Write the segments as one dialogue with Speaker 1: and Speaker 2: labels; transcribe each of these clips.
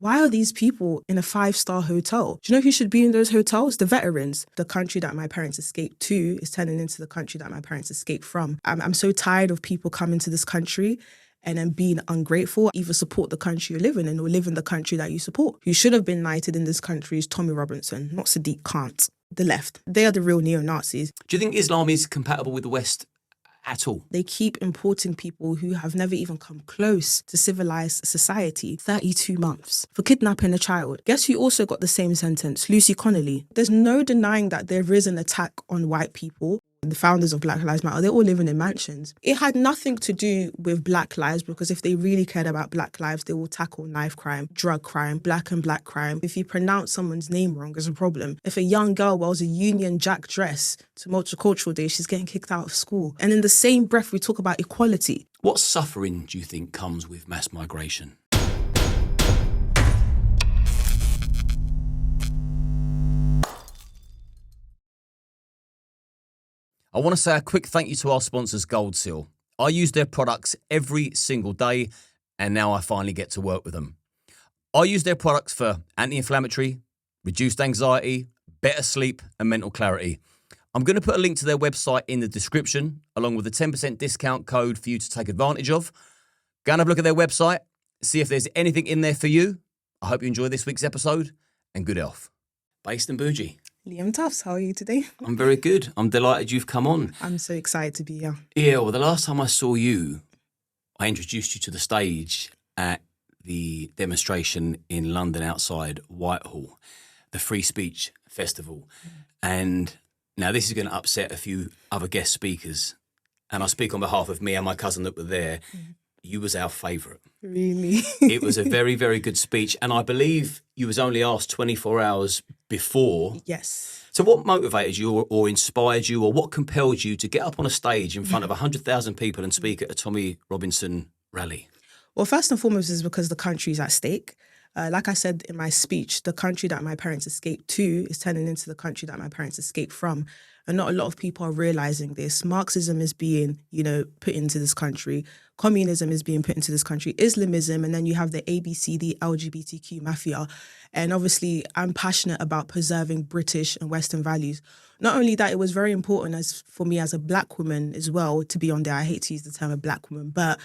Speaker 1: why are these people in a 5-star hotel? Do you know who should be in those hotels? The veterans. The country that my parents escaped to is turning into the country that my parents escaped from. I'm so tired of people coming to this country and then being ungrateful. Either support the country you're living in or live in the country that you support. Who should have been knighted in this country is Tommy Robinson, not Sadiq Khan. The left. They are the real neo-Nazis.
Speaker 2: Do you think Islam is compatible with the West at all?
Speaker 1: They keep importing people who have never even come close to civilized society. 32 months for kidnapping a child. Guess who also got the same sentence? Lucy Connolly. There's no denying that there is an attack on white people. The founders of Black Lives Matter, they're all living in mansions. It had nothing to do with Black lives, because if they really cared about Black lives, they will tackle knife crime, drug crime, black and black crime. If you pronounce someone's name wrong, there's a problem. If a young girl wears a Union Jack dress to Multicultural Day, she's getting kicked out of school. And in the same breath, we talk about equality.
Speaker 2: What suffering do you think comes with mass migration? I want to say a quick thank you to our sponsors, Gold Seal. I use their products every single day, and now I finally get to work with them. I use their products for anti-inflammatory, reduced anxiety, better sleep, and mental clarity. I'm going to put a link to their website in the description, along with a 10% discount code for you to take advantage of. Go and have a look at their website, see if there's anything in there for you. I hope you enjoy this week's episode, and good health. Based and Bougie.
Speaker 1: Liam Tufts, how are you today?
Speaker 2: I'm very good. I'm delighted you've come on.
Speaker 1: I'm so excited to be here.
Speaker 2: Yeah, well, the last time I saw you, I introduced you to the stage at the demonstration in London outside Whitehall, the Free Speech Festival. And now this is going to upset a few other guest speakers, and I speak on behalf of me and my cousin that were there. You was our favourite.
Speaker 1: Really?
Speaker 2: It was a very, very good speech, and I believe you was only asked 24 hours before.
Speaker 1: Yes.
Speaker 2: So what motivated you or inspired you, or what compelled you to get up on a stage in front of 100,000 people and speak at a Tommy Robinson rally?
Speaker 1: Well, first and foremost is because the country's at stake. Like I said in my speech, the country that my parents escaped to is turning into the country that my parents escaped from. And not a lot of people are realizing this. Marxism is being, put into this country. Communism is being put into this country. Islamism, and then you have the ABCD LGBTQ mafia. And obviously, I'm passionate about preserving British and Western values. Not only that, it was very important for me as a Black woman as well to be on there. I hate to use the term a Black woman, but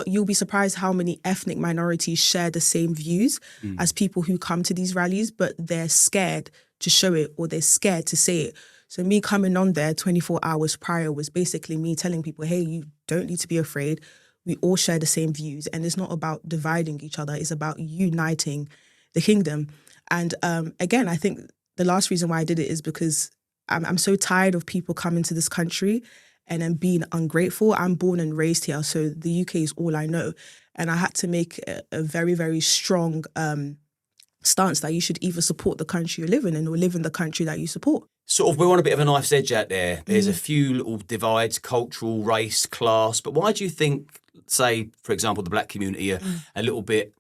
Speaker 1: you'll be surprised how many ethnic minorities share the same views as people who come to these rallies, but they're scared to show it or they're scared to say it. So me coming on there 24 hours prior was basically me telling people, hey, you don't need to be afraid. We all share the same views, and it's not about dividing each other. It's about uniting the kingdom. And again, I think the last reason why I did it is because I'm so tired of people coming to this country and then being ungrateful. I'm born and raised here, so the UK is all I know. And I had to make a very, very strong stance that you should either support the country you're living in or live in the country that you support.
Speaker 2: Sort of, we're on a bit of a knife's edge out there. There's a few little divides, cultural, race, class. But why do you think, say, for example, the Black community are a little bit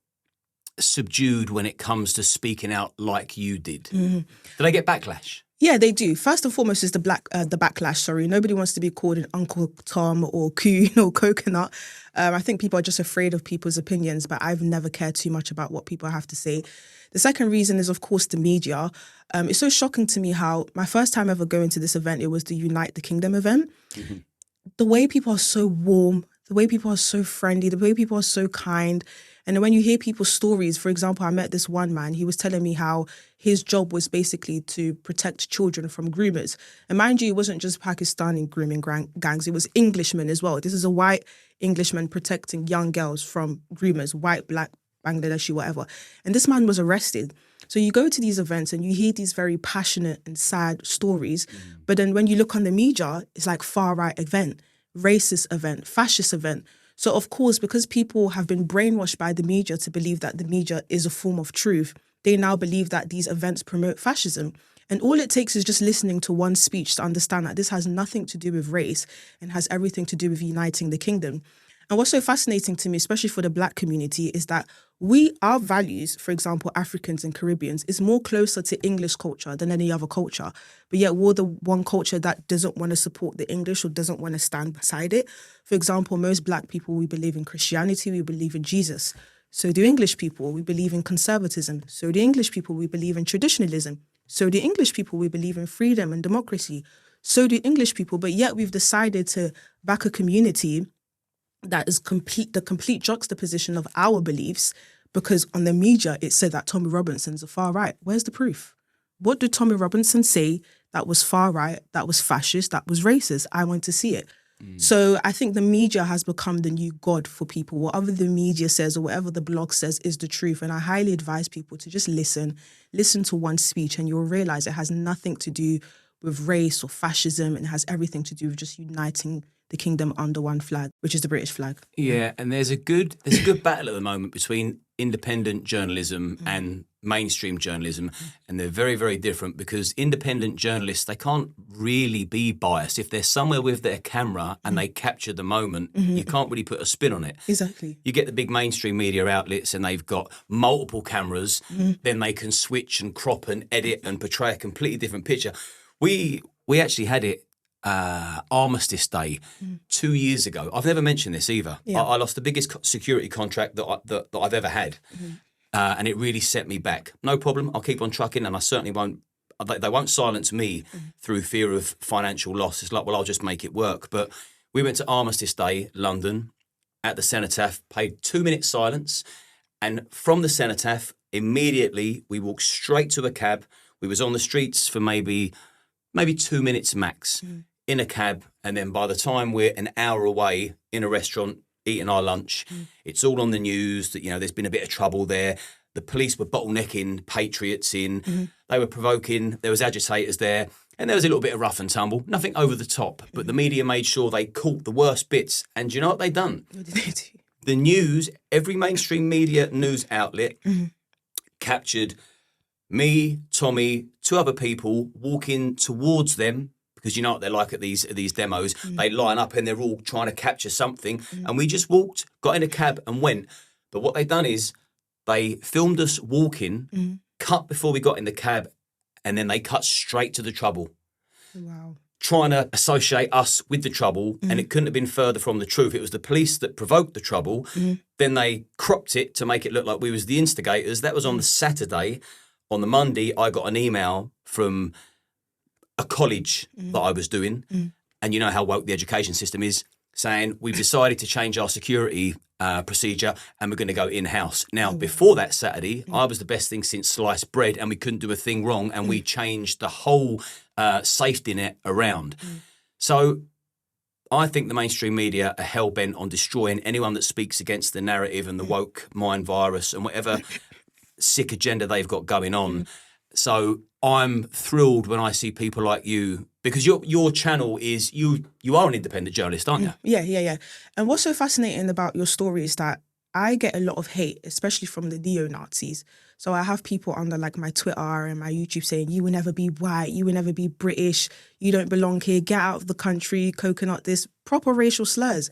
Speaker 2: subdued when it comes to speaking out like you did? Do they get backlash?
Speaker 1: Yeah, they do. First and foremost is the backlash. Sorry, nobody wants to be called an Uncle Tom or coconut. I think people are just afraid of people's opinions, but I've never cared too much about what people have to say. The second reason is, of course, the media. It's so shocking to me how my first time ever going to this event, it was the Unite the Kingdom event. The way people are so warm, the way people are so friendly, the way people are so kind. And when you hear people's stories, for example, I met this one man, he was telling me how his job was basically to protect children from groomers. And mind you, it wasn't just Pakistani grooming gangs, it was Englishmen as well. This is a white Englishman protecting young girls from groomers, white, black, Bangladeshi, whatever. And this man was arrested. So you go to these events and you hear these very passionate and sad stories. But then when you look on the media, it's like far-right event, racist event, fascist event. So of course, because people have been brainwashed by the media to believe that the media is a form of truth, they now believe that these events promote fascism. And all it takes is just listening to one speech to understand that this has nothing to do with race and has everything to do with uniting the kingdom. And what's so fascinating to me, especially for the Black community, is that our values, for example, Africans and Caribbeans, is more closer to English culture than any other culture. But yet we're the one culture that doesn't want to support the English or doesn't want to stand beside it. For example, most Black people, we believe in Christianity, we believe in Jesus. So do English people. We believe in conservatism. So do English people. We believe in traditionalism. So do English people. We believe in freedom and democracy. So do English people. But yet we've decided to back a community that is the complete juxtaposition of our beliefs, because on the media it said that Tommy Robinson's a far right. Where's the proof? What did Tommy Robinson say that was far right, that was fascist, that was racist? I want to see it. So I think the media has become the new god for people. Whatever the media says or whatever the blog says is the truth. And I highly advise people to just listen to one speech, and you'll realize it has nothing to do with race or fascism. It has everything to do with just uniting the kingdom under one flag, which is the British flag.
Speaker 2: Yeah, and there's a good battle at the moment between independent journalism and mainstream journalism, and they're very, very different, because independent journalists, they can't really be biased. If they're somewhere with their camera and they capture the moment, you can't really put a spin on it.
Speaker 1: Exactly.
Speaker 2: You get the big mainstream media outlets and they've got multiple cameras, then they can switch and crop and edit and portray a completely different picture. We actually had it Armistice Day 2 years ago. I've never mentioned this either.
Speaker 1: Yeah.
Speaker 2: I lost the biggest security contract that I've ever had. And it really set me back. No problem. I'll keep on trucking, and I certainly won't. They won't silence me through fear of financial loss. It's like, well, I'll just make it work. But we went to Armistice Day, London, at the Cenotaph, paid 2 minutes silence, and from the Cenotaph, immediately we walked straight to a cab. We was on the streets for maybe 2 minutes max in a cab, and then by the time we're an hour away in a restaurant eating our lunch, it's all on the news that, there's been a bit of trouble there. The police were bottlenecking patriots in. They were provoking. There was agitators there. And there was a little bit of rough and tumble. Nothing over the top. But the media made sure they caught the worst bits. And do you know what they done?
Speaker 1: What did they do?
Speaker 2: The news, every mainstream media news outlet captured me, Tommy, 2 other people walking towards them, because you know what they're like at these demos. They line up and they're all trying to capture something. And we just walked, got in a cab and went. But what they done is they filmed us walking, cut before we got in the cab, and then they cut straight to the trouble.
Speaker 1: Wow.
Speaker 2: Trying to associate us with the trouble, and it couldn't have been further from the truth. It was the police that provoked the trouble. Then they cropped it to make it look like we was the instigators. That was on the Saturday. On the Monday, I got an email from a college that I was doing, and you know how woke the education system is, saying we've decided to change our security procedure and we're going to go in-house. Now, before that Saturday, I was the best thing since sliced bread, and we couldn't do a thing wrong, and we changed the whole safety net around. So I think the mainstream media are hell-bent on destroying anyone that speaks against the narrative and the woke mind virus and whatever sick agenda they've got going on. So I'm thrilled when I see people like you, because your channel is, you are an independent journalist, aren't you?
Speaker 1: Yeah. And what's so fascinating about your story is that I get a lot of hate, especially from the neo-Nazis. So I have people under like my Twitter and my YouTube saying, you will never be white, you will never be British, you don't belong here, get out of the country, coconut this, proper racial slurs.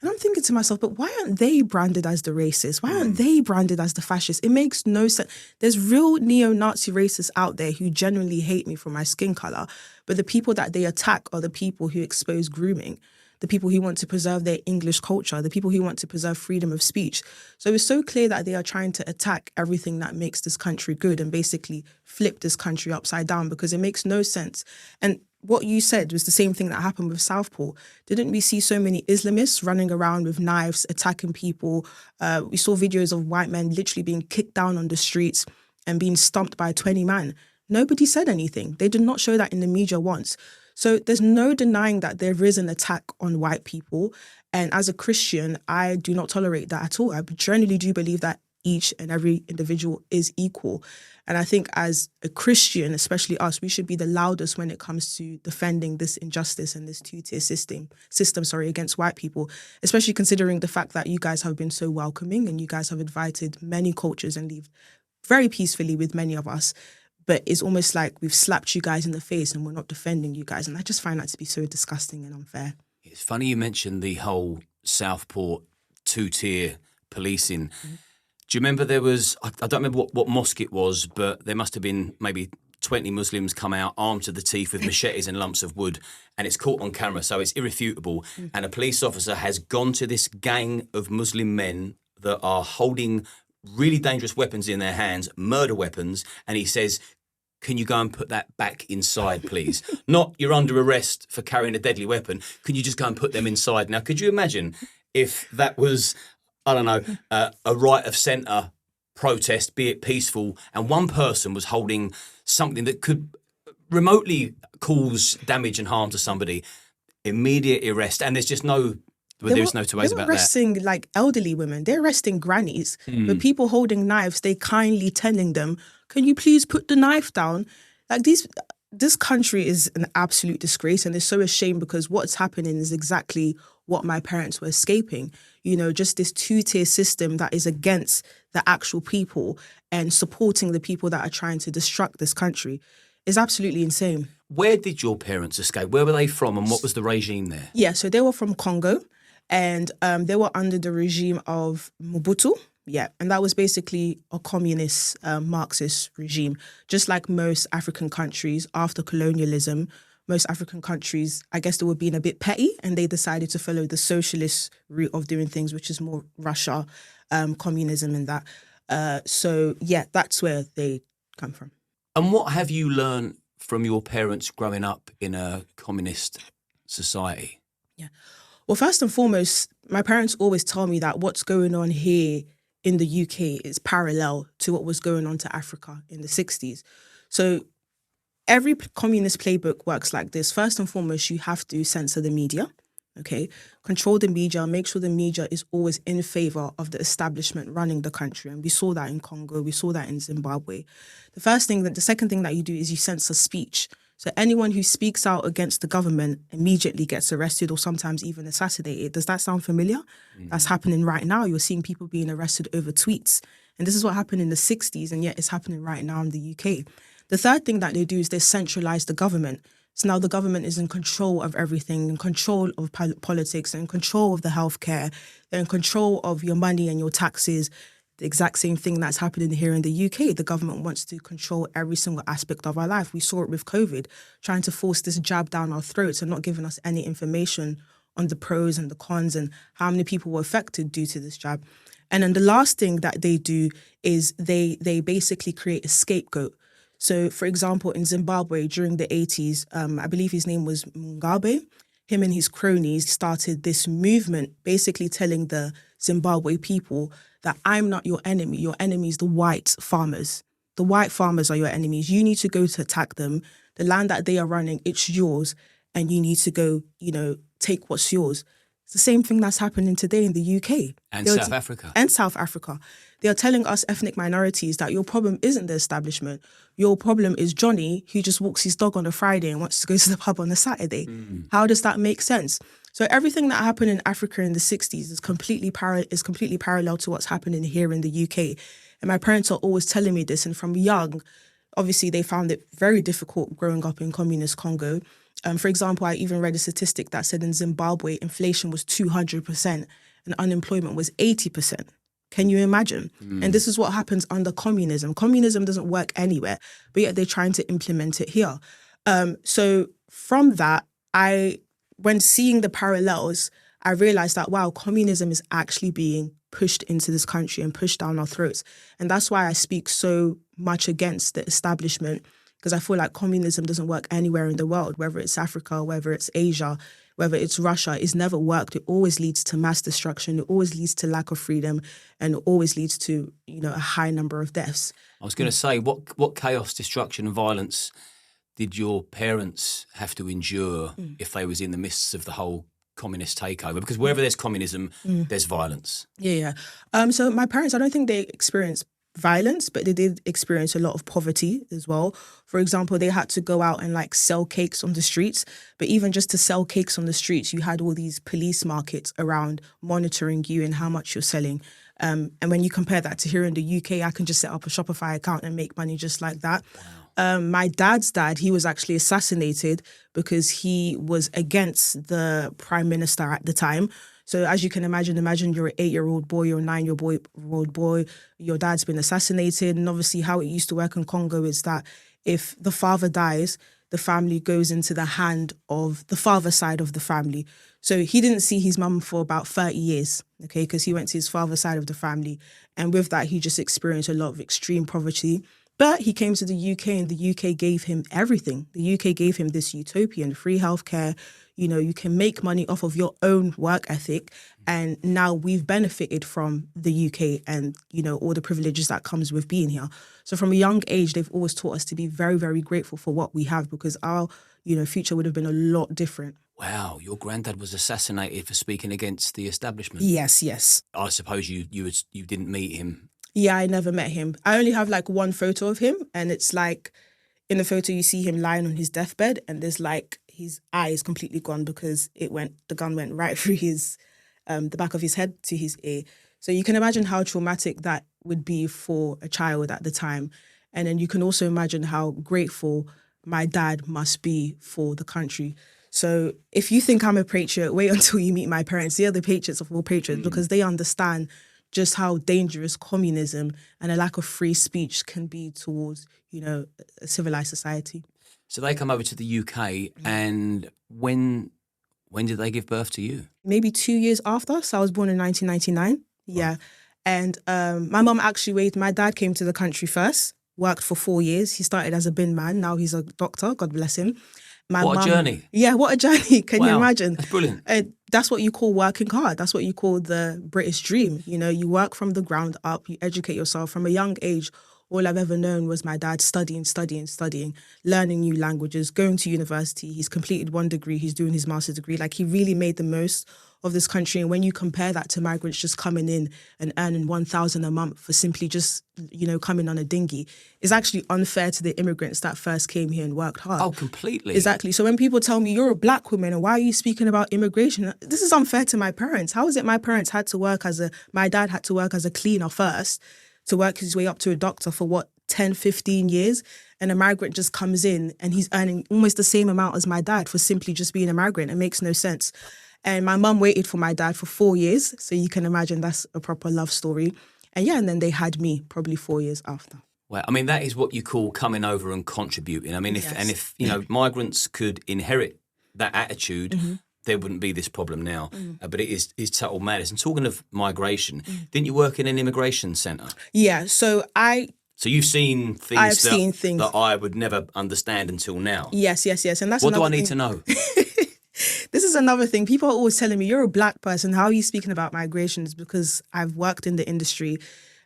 Speaker 1: And I'm thinking to myself, but why aren't they branded as the racists? Why aren't they branded as the fascists? It makes no sense. There's real neo-Nazi racists out there who genuinely hate me for my skin colour, but the people that they attack are the people who expose grooming, the people who want to preserve their English culture, the people who want to preserve freedom of speech. So it's so clear that they are trying to attack everything that makes this country good and basically flip this country upside down, because it makes no sense. And what you said was the same thing that happened with Southpaw. Didn't we see so many Islamists running around with knives, attacking people? We saw videos of white men literally being kicked down on the streets and being stomped by 20 men. Nobody said anything. They did not show that in the media once. So there's no denying that there is an attack on white people. And as a Christian, I do not tolerate that at all. I generally do believe that each and every individual is equal. And I think as a Christian, especially us, we should be the loudest when it comes to defending this injustice and this two-tier system against white people, especially considering the fact that you guys have been so welcoming and you guys have invited many cultures and lived very peacefully with many of us. But it's almost like we've slapped you guys in the face and we're not defending you guys. And I just find that to be so disgusting and unfair.
Speaker 2: It's funny you mentioned the whole Southport two-tier policing. Do you remember there was, I don't remember what mosque it was, but there must have been maybe 20 Muslims come out armed to the teeth with machetes and lumps of wood, and it's caught on camera, so it's irrefutable. And a police officer has gone to this gang of Muslim men that are holding really dangerous weapons in their hands, murder weapons, and he says, can you go and put that back inside, please? Not you're under arrest for carrying a deadly weapon. Can you just go and put them inside? Now, could you imagine if that was, I don't know, a right of centre protest, be it peaceful, and one person was holding something that could remotely cause damage and harm to somebody, immediate arrest, and there's just no... Well, there's no two ways about that.
Speaker 1: They're arresting like elderly women. They're arresting grannies. But people holding knives, they kindly telling them, can you please put the knife down? Like this country is an absolute disgrace, and it's so ashamed because what's happening is exactly what my parents were escaping. You know, just this two-tier system that is against the actual people and supporting the people that are trying to destruct this country is absolutely insane.
Speaker 2: Where did your parents escape? Where were they from, and what was the regime there?
Speaker 1: Yeah, so they were from Congo. And they were under the regime of Mobutu. Yeah, and that was basically a communist Marxist regime. Just like most African countries after colonialism, most African countries, I guess they were being a bit petty and they decided to follow the socialist route of doing things, which is more Russia, communism and that. So, yeah, that's where they come from.
Speaker 2: And what have you learned from your parents growing up in a communist society?
Speaker 1: Yeah. Well, first and foremost, my parents always tell me that what's going on here in the UK is parallel to what was going on to Africa in the 60s. So every communist playbook works like this. First and foremost, you have to censor the media, okay? Control the media, make sure the media is always in favor of the establishment running the country. And we saw that in Congo, we saw that in Zimbabwe. The second thing that you do is you censor speech. So anyone who speaks out against the government immediately gets arrested or sometimes even assassinated. Does that sound familiar? That's happening right now. You're seeing people being arrested over tweets. And this is what happened in the 60s, and yet it's happening right now in the UK. The third thing that they do is they centralize the government. So now the government is in control of everything, in control of politics, in control of the healthcare, they're in control of your money and your taxes. The exact same thing that's happening here in the UK. The government wants to control every single aspect of our life. We saw it with COVID, trying to force this jab down our throats and not giving us any information on the pros and the cons and how many people were affected due to this jab. And then the last thing that they do is they basically create a scapegoat. So, for example, in Zimbabwe during the 80s, I believe his name was Mugabe, him and his cronies started this movement basically telling the Zimbabwe people that I'm not your enemy. Your enemy is the white farmers. The white farmers are your enemies. You need to go to attack them. The land that they are running, it's yours. And you need to go, take what's yours. It's the same thing that's happening today in the UK.
Speaker 2: And South Africa.
Speaker 1: And South Africa. They are telling us ethnic minorities that your problem isn't the establishment. Your problem is Johnny, who just walks his dog on a Friday and wants to go to the pub on a Saturday. How does that make sense? So everything that happened in Africa in the 60s is completely parallel to what's happening here in the UK. And my parents are always telling me this. And from young, obviously, they found it very difficult growing up in communist Congo. For example, I even read a statistic that said in Zimbabwe, inflation was 200% and unemployment was 80%. Can you imagine? And this is what happens under communism. Communism doesn't work anywhere, but yet they're trying to implement it here. So from that, when seeing the parallels, I realized that, wow, communism is actually being pushed into this country and pushed down our throats. And that's why I speak so much against the establishment, because I feel like communism doesn't work anywhere in the world, whether it's Africa, whether it's Asia, whether it's Russia. It's never worked. It always leads to mass destruction. It always leads to lack of freedom, and it always leads to, a high number of deaths.
Speaker 2: I was going to say, what chaos, destruction and violence did your parents have to endure if they was in the midst of the whole communist takeover? Because wherever there's communism, there's violence.
Speaker 1: Yeah. So my parents, I don't think they experienced violence, but they did experience a lot of poverty as well. For example, they had to go out and sell cakes on the streets. But even just to sell cakes on the streets, you had all these police markets around monitoring you and how much you're selling. And when you compare that to here in the UK, I can just set up a Shopify account and make money just like that. Wow. My dad's dad, he was actually assassinated because he was against the prime minister at the time. So as you can imagine you're an 8-year-old boy or a 9-year-old boy, your dad's been assassinated. And obviously how it used to work in Congo is that if the father dies, the family goes into the hand of the father side of the family. So he didn't see his mum for about 30 years, okay, because he went to his father's side of the family. And with that, he just experienced a lot of extreme poverty. But he came to the UK and the UK gave him everything. The UK gave him this utopian free healthcare. You know, you can make money off of your own work ethic. And now we've benefited from the UK and, you know, all the privileges that comes with being here. So from a young age, they've always taught us to be very, very grateful for what we have, because our, you know, future would have been a lot different.
Speaker 2: Wow, your granddad was assassinated for speaking against the establishment.
Speaker 1: Yes, yes.
Speaker 2: I suppose you didn't meet him.
Speaker 1: Yeah, I never met him. I only have like one photo of him, and it's like in the photo you see him lying on his deathbed, and there's like his eye is completely gone because the gun went right through his the back of his head to his ear. So you can imagine how traumatic that would be for a child at the time. And then you can also imagine how grateful my dad must be for the country. So if you think I'm a patriot, wait until you meet my parents. They are the patriots of all patriots, because they understand just how dangerous communism and a lack of free speech can be towards, you know, a civilized society.
Speaker 2: So they come over to the UK, and when did they give birth to you?
Speaker 1: Maybe 2 years after. So I was born in 1999. Yeah. And my mum actually waited. My dad came to the country first, worked for 4 years. He started as a bin man. Now he's a doctor. God bless him.
Speaker 2: What a journey.
Speaker 1: Yeah, what a journey. Can you imagine?
Speaker 2: That's brilliant.
Speaker 1: That's what you call working hard. That's what you call the British dream. You know, you work from the ground up, you educate yourself. From a young age, all I've ever known was my dad studying, learning new languages, going to university. He's completed 1 degree. He's doing his master's degree. Like, he really made the most of this country. And when you compare that to migrants just coming in and earning 1,000 a month for simply just, you know, coming on a dinghy, it's actually unfair to the immigrants that first came here and worked hard.
Speaker 2: Oh, completely.
Speaker 1: Exactly. So when people tell me you're a black woman and why are you speaking about immigration, this is unfair to my parents. How is it my parents had to work my dad had to work as a cleaner first, to work his way up to a doctor for 10, 15 years, and a migrant just comes in and he's earning almost the same amount as my dad for simply just being a migrant? It makes no sense. And my mum waited for my dad for 4 years, so you can imagine that's a proper love story. And yeah, and then they had me probably 4 years after.
Speaker 2: Well, I mean, that is what you call coming over and contributing. I mean, if you know, migrants could inherit that attitude, there wouldn't be this problem now. But it is total madness. And talking of migration, didn't you work in an immigration centre? Yeah,
Speaker 1: so
Speaker 2: you've seen things that I would never understand until now.
Speaker 1: Yes. And that's
Speaker 2: what do I need to know?
Speaker 1: This is another thing. People are always telling me, you're a black person, how are you speaking about migration? It's because I've worked in the industry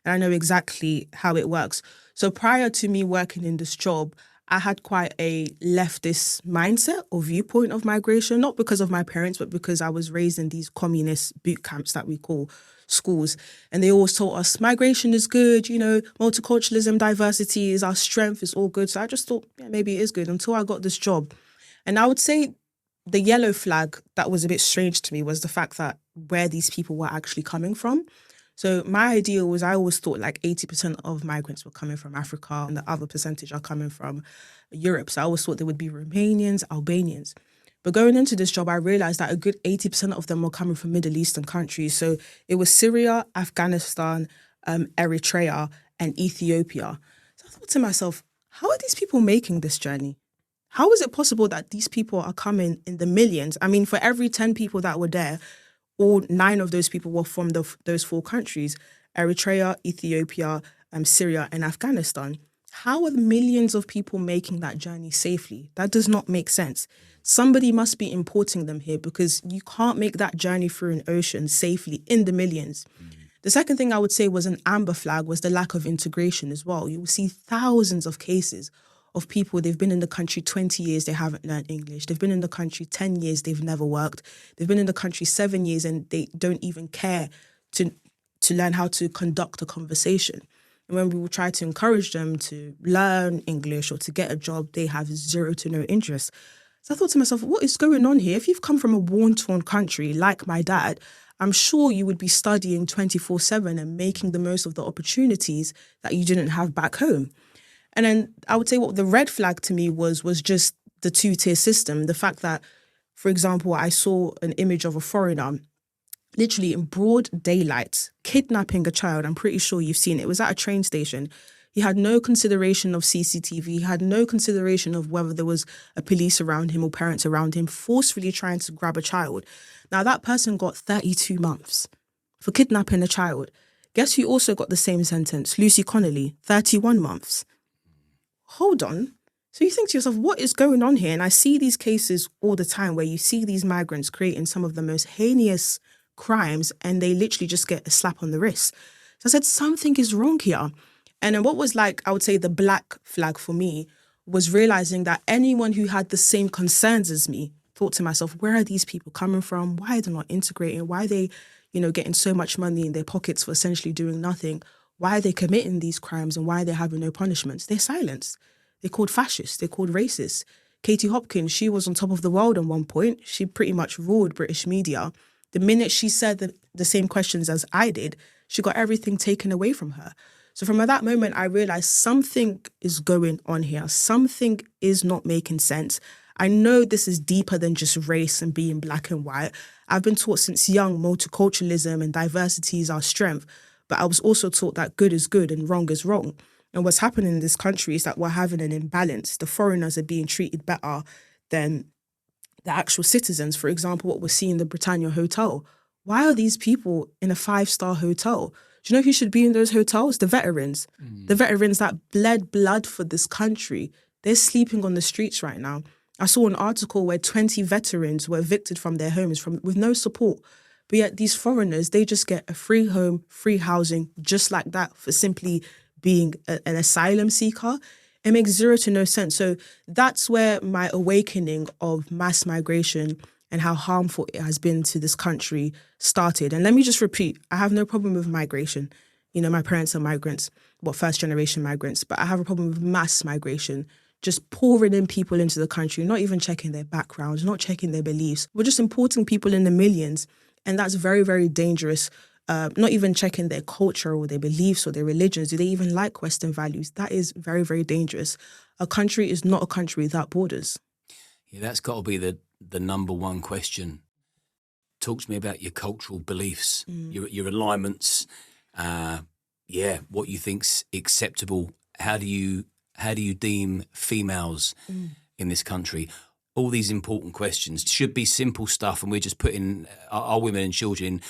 Speaker 1: and I know exactly how it works. So prior to me working in this job, I had quite a leftist mindset or viewpoint of migration, not because of my parents, but because I was raised in these communist boot camps that we call schools. And they always taught us migration is good, you know, multiculturalism, diversity is our strength, it's all good. So I just thought, yeah, maybe it is good until I got this job. And I would say the yellow flag that was a bit strange to me was the fact that where these people were actually coming from. So my idea was, I always thought like 80% of migrants were coming from Africa and the other percentage are coming from Europe. So I always thought there would be Romanians, Albanians. But going into this job, I realized that a good 80% of them were coming from Middle Eastern countries. So it was Syria, Afghanistan, Eritrea, and Ethiopia. So I thought to myself, how are these people making this journey? How is it possible that these people are coming in the millions? I mean, for every 10 people that were there, all 9 of those people were from those 4 countries, Eritrea, Ethiopia, Syria, and Afghanistan. How are the millions of people making that journey safely? That does not make sense. Somebody must be importing them here, because you can't make that journey through an ocean safely in the millions. The second thing I would say was an amber flag was the lack of integration as well. You will see thousands of cases of people, they've been in the country 20 years, they haven't learned English. They've been in the country 10 years, they've never worked. They've been in the country 7 years and they don't even care to learn how to conduct a conversation. And when we will try to encourage them to learn English or to get a job, they have zero to no interest. So I thought to myself, what is going on here? If you've come from a war-torn country like my dad, I'm sure you would be studying 24/7 and making the most of the opportunities that you didn't have back home. And then I would say what the red flag to me was just the 2-tier system. The fact that, for example, I saw an image of a foreigner literally in broad daylight kidnapping a child. I'm pretty sure you've seen it. It was at a train station. He had no consideration of CCTV. He had no consideration of whether there was a police around him or parents around him forcefully trying to grab a child. Now, that person got 32 months for kidnapping a child. Guess who also got the same sentence? Lucy Connolly, 31 months. Hold on. So you think to yourself, what is going on here? And I see these cases all the time where you see these migrants creating some of the most heinous crimes and they literally just get a slap on the wrist. So I said, something is wrong here. And then what was like, I would say the black flag for me was realizing that anyone who had the same concerns as me thought to myself, where are these people coming from? Why are they not integrating? Why are they, getting so much money in their pockets for essentially doing nothing? Why are they committing these crimes and why are they having no punishments? They're silenced. They're called fascists. They're called racist. Katie Hopkins, she was on top of the world at one point. She pretty much ruled British media. The minute she said the same questions as I did, she got everything taken away from her. So from that moment, I realized something is going on here. Something is not making sense. I know this is deeper than just race and being black and white. I've been taught since young multiculturalism and diversity is our strength. But I was also taught that good is good and wrong is wrong. And what's happening in this country is that we're having an imbalance. The foreigners are being treated better than the actual citizens. For example, what we're seeing in the Britannia Hotel. Why are these people in a 5-star hotel? Do you know who should be in those hotels? The veterans. The veterans that bled blood for this country. They're sleeping on the streets right now. I saw an article where 20 veterans were evicted from their homes with no support. But yet these foreigners, they just get a free home, free housing, just like that for simply being an asylum seeker. It makes zero to no sense. So that's where my awakening of mass migration and how harmful it has been to this country started. And let me just repeat, I have no problem with migration. My parents are migrants, first-generation migrants, but I have a problem with mass migration, just pouring in people into the country, not even checking their backgrounds, not checking their beliefs. We're just importing people in the millions, and that's very, very dangerous. Not even checking their culture or their beliefs or their religions. Do they even like Western values? That is very, very dangerous. A country is not a country without borders.
Speaker 2: Yeah, that's got to be the number one question. Talk to me about your cultural beliefs, your alignments, what you think's acceptable. How do you deem females in this country? All these important questions should be simple stuff, and we're just putting our women and children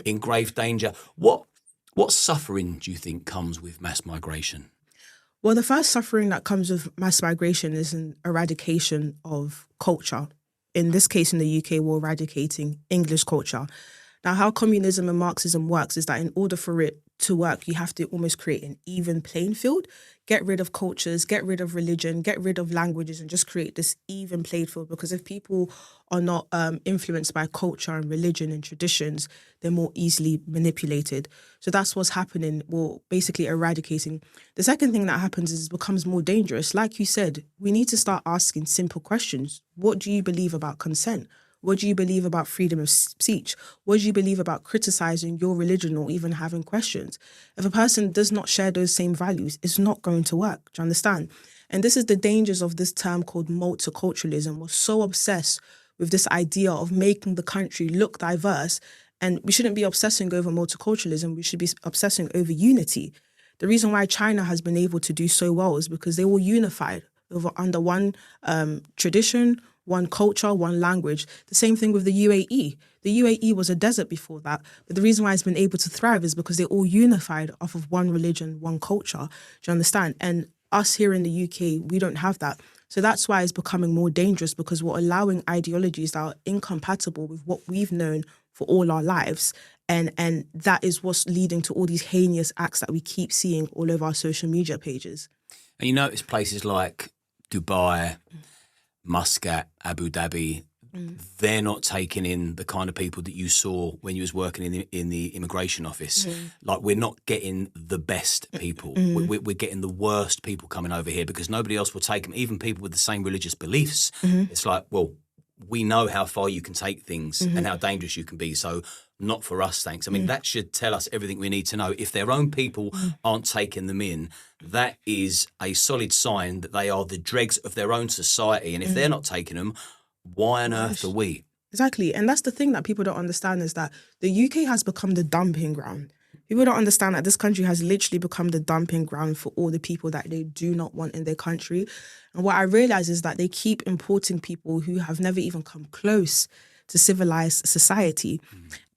Speaker 2: in grave danger. What suffering do you think comes with mass migration?
Speaker 1: Well, the first suffering that comes with mass migration is an eradication of culture. In this case, in the UK, we're eradicating English culture. Now, how communism and Marxism works is that in order for it to work, you have to almost create an even playing field, get rid of cultures, get rid of religion, get rid of languages, and just create this even playing field. Because if people are not influenced by culture and religion and traditions, they're more easily manipulated. So that's what's happening. We're basically eradicating. The second thing that happens is it becomes more dangerous. Like you said, we need to start asking simple questions. What do you believe about consent? What do you believe about freedom of speech? What do you believe about criticizing your religion or even having questions? If a person does not share those same values, it's not going to work. Do you understand? And this is the dangers of this term called multiculturalism. We're so obsessed with this idea of making the country look diverse, and we shouldn't be obsessing over multiculturalism. We should be obsessing over unity. The reason why China has been able to do so well is because they were unified under one tradition, one culture, one language. The same thing with the UAE. The UAE was a desert before that, but the reason why it's been able to thrive is because they're all unified off of one religion, one culture. Do you understand? And us here in the UK, we don't have that. So that's why it's becoming more dangerous, because we're allowing ideologies that are incompatible with what we've known for all our lives. And that is what's leading to all these heinous acts that we keep seeing all over our social media pages.
Speaker 2: And you notice places like Dubai, Muscat, Abu Dhabi, they're not taking in the kind of people that you saw when you was working in the immigration office. Like, we're not getting the best people. We're getting the worst people coming over here because nobody else will take them, even people with the same religious beliefs. It's like, well, we know how far you can take things and how dangerous you can be, so not for us, thanks. I mean, that should tell us everything we need to know. If their own people aren't taking them in, that is a solid sign that they are the dregs of their own society. And if they're not taking them, why on earth are we?
Speaker 1: Exactly. And that's the thing that people don't understand, is that the UK has become the dumping ground. People don't understand that this country has literally become the dumping ground for all the people that they do not want in their country. And what I realize is that they keep importing people who have never even come close to civilized society.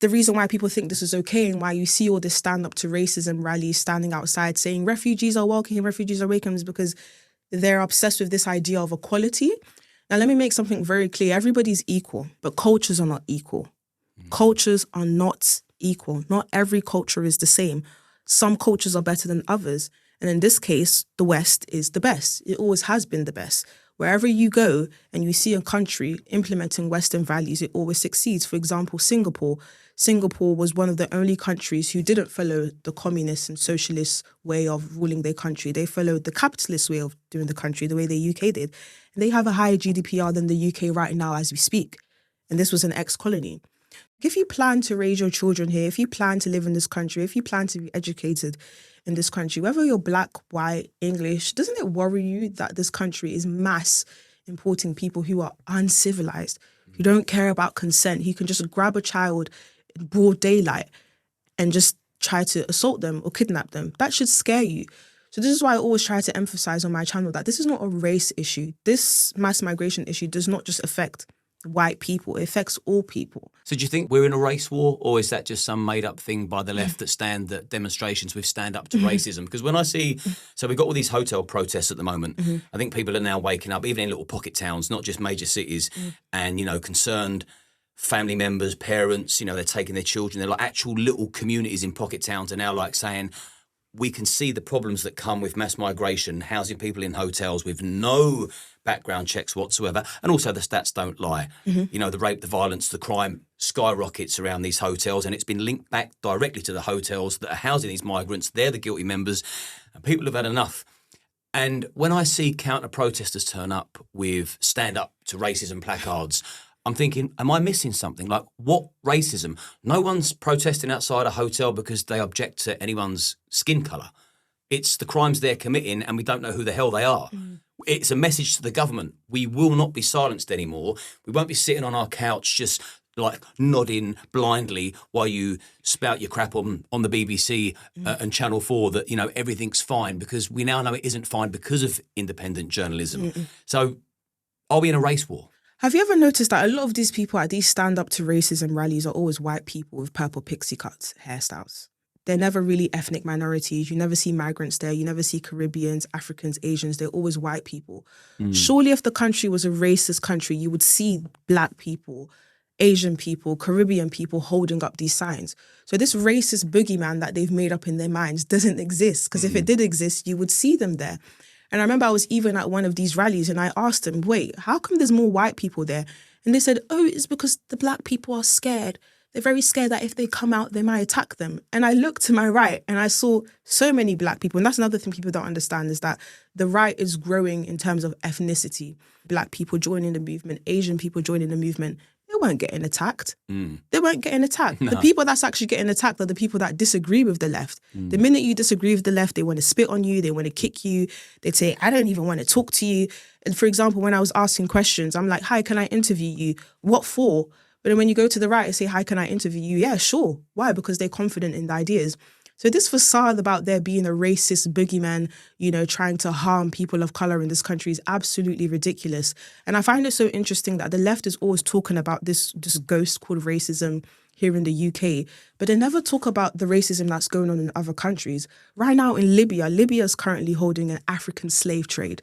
Speaker 1: The reason why people think this is okay and why you see all this stand up to racism rallies standing outside saying refugees are welcome, refugees are welcome, is because they're obsessed with this idea of equality. Now, let me make something very clear. Everybody's equal, but cultures are not equal. Cultures are not equal. Not every culture is the same. Some cultures are better than others. And in this case, the West is the best. It always has been the best. Wherever you go and you see a country implementing Western values, it always succeeds. For example, Singapore. Singapore was one of the only countries who didn't follow the communist and socialist way of ruling their country. They followed the capitalist way of doing the country, the way the UK did. And they have a higher GDPR than the UK right now as we speak. And this was an ex-colony. If you plan to raise your children here, if you plan to live in this country, if you plan to be educated in this country, whether you're black, white, English, doesn't it worry you that this country is mass importing people who are uncivilized, who don't care about consent, who can just grab a child in broad daylight and just try to assault them or kidnap them? That should scare you. So this is why I always try to emphasize on my channel that this is not a race issue. This mass migration issue does not just affect white people, it affects all people.
Speaker 2: So do you think we're in a race war, or is that just some made-up thing by the left that demonstrations with stand up to racism? Because when I see, so we've got all these hotel protests at the moment. I think people are now waking up, even in little pocket towns, not just major cities, and, you know, concerned family members, parents, you know, they're taking their children. They're like actual little communities in pocket towns are now like saying, we can see the problems that come with mass migration, housing people in hotels with no background checks whatsoever. And also the stats don't lie. You know, the rape, the violence, the crime skyrockets around these hotels, and it's been linked back directly to the hotels that are housing these migrants. They're the guilty members, and people have had enough. And when I see counter-protesters turn up with stand up to racism placards, I'm thinking, am I missing something? Like, what racism? No one's protesting outside a hotel because they object to anyone's skin colour. It's the crimes they're committing and we don't know who the hell they are. It's a message to the government. We will not be silenced anymore. We won't be sitting on our couch just like nodding blindly while you spout your crap on the BBC and Channel 4 that, you know, everything's fine, because we now know it isn't fine because of independent journalism. So are we in a race war?
Speaker 1: Have you ever noticed that a lot of these people at these stand-up to racism rallies are always white people with purple pixie cuts, hairstyles? They're never really ethnic minorities. You never see migrants there. You never see Caribbeans, Africans, Asians. They're always white people. Surely if the country was a racist country, you would see black people, Asian people, Caribbean people holding up these signs. So this racist boogeyman that they've made up in their minds doesn't exist, because if it did exist, you would see them there. And I remember I was even at one of these rallies and I asked them, wait, how come there's more white people there? And they said, oh, it's because the black people are scared. They're very scared that if they come out, they might attack them. And I looked to my right and I saw so many black people. And that's another thing people don't understand, is that the right is growing in terms of ethnicity. Black people joining the movement, Asian people joining the movement. They weren't getting attacked. They weren't getting attacked. No. The people that's actually getting attacked are the people that disagree with the left. The minute you disagree with the left, they want to spit on you. They want to kick you. They'd say, I don't even want to talk to you. And for example, when I was asking questions, I'm like, hi, can I interview you? What for? But then when you go to the right and say, hi, can I interview you? Yeah, sure. Why? Because they're confident in the ideas. So this facade about there being a racist boogeyman, you know, trying to harm people of colour in this country is absolutely ridiculous. And I find it so interesting that the left is always talking about this ghost called racism here in the UK, but they never talk about the racism that's going on in other countries. Right now in Libya is currently holding an African slave trade.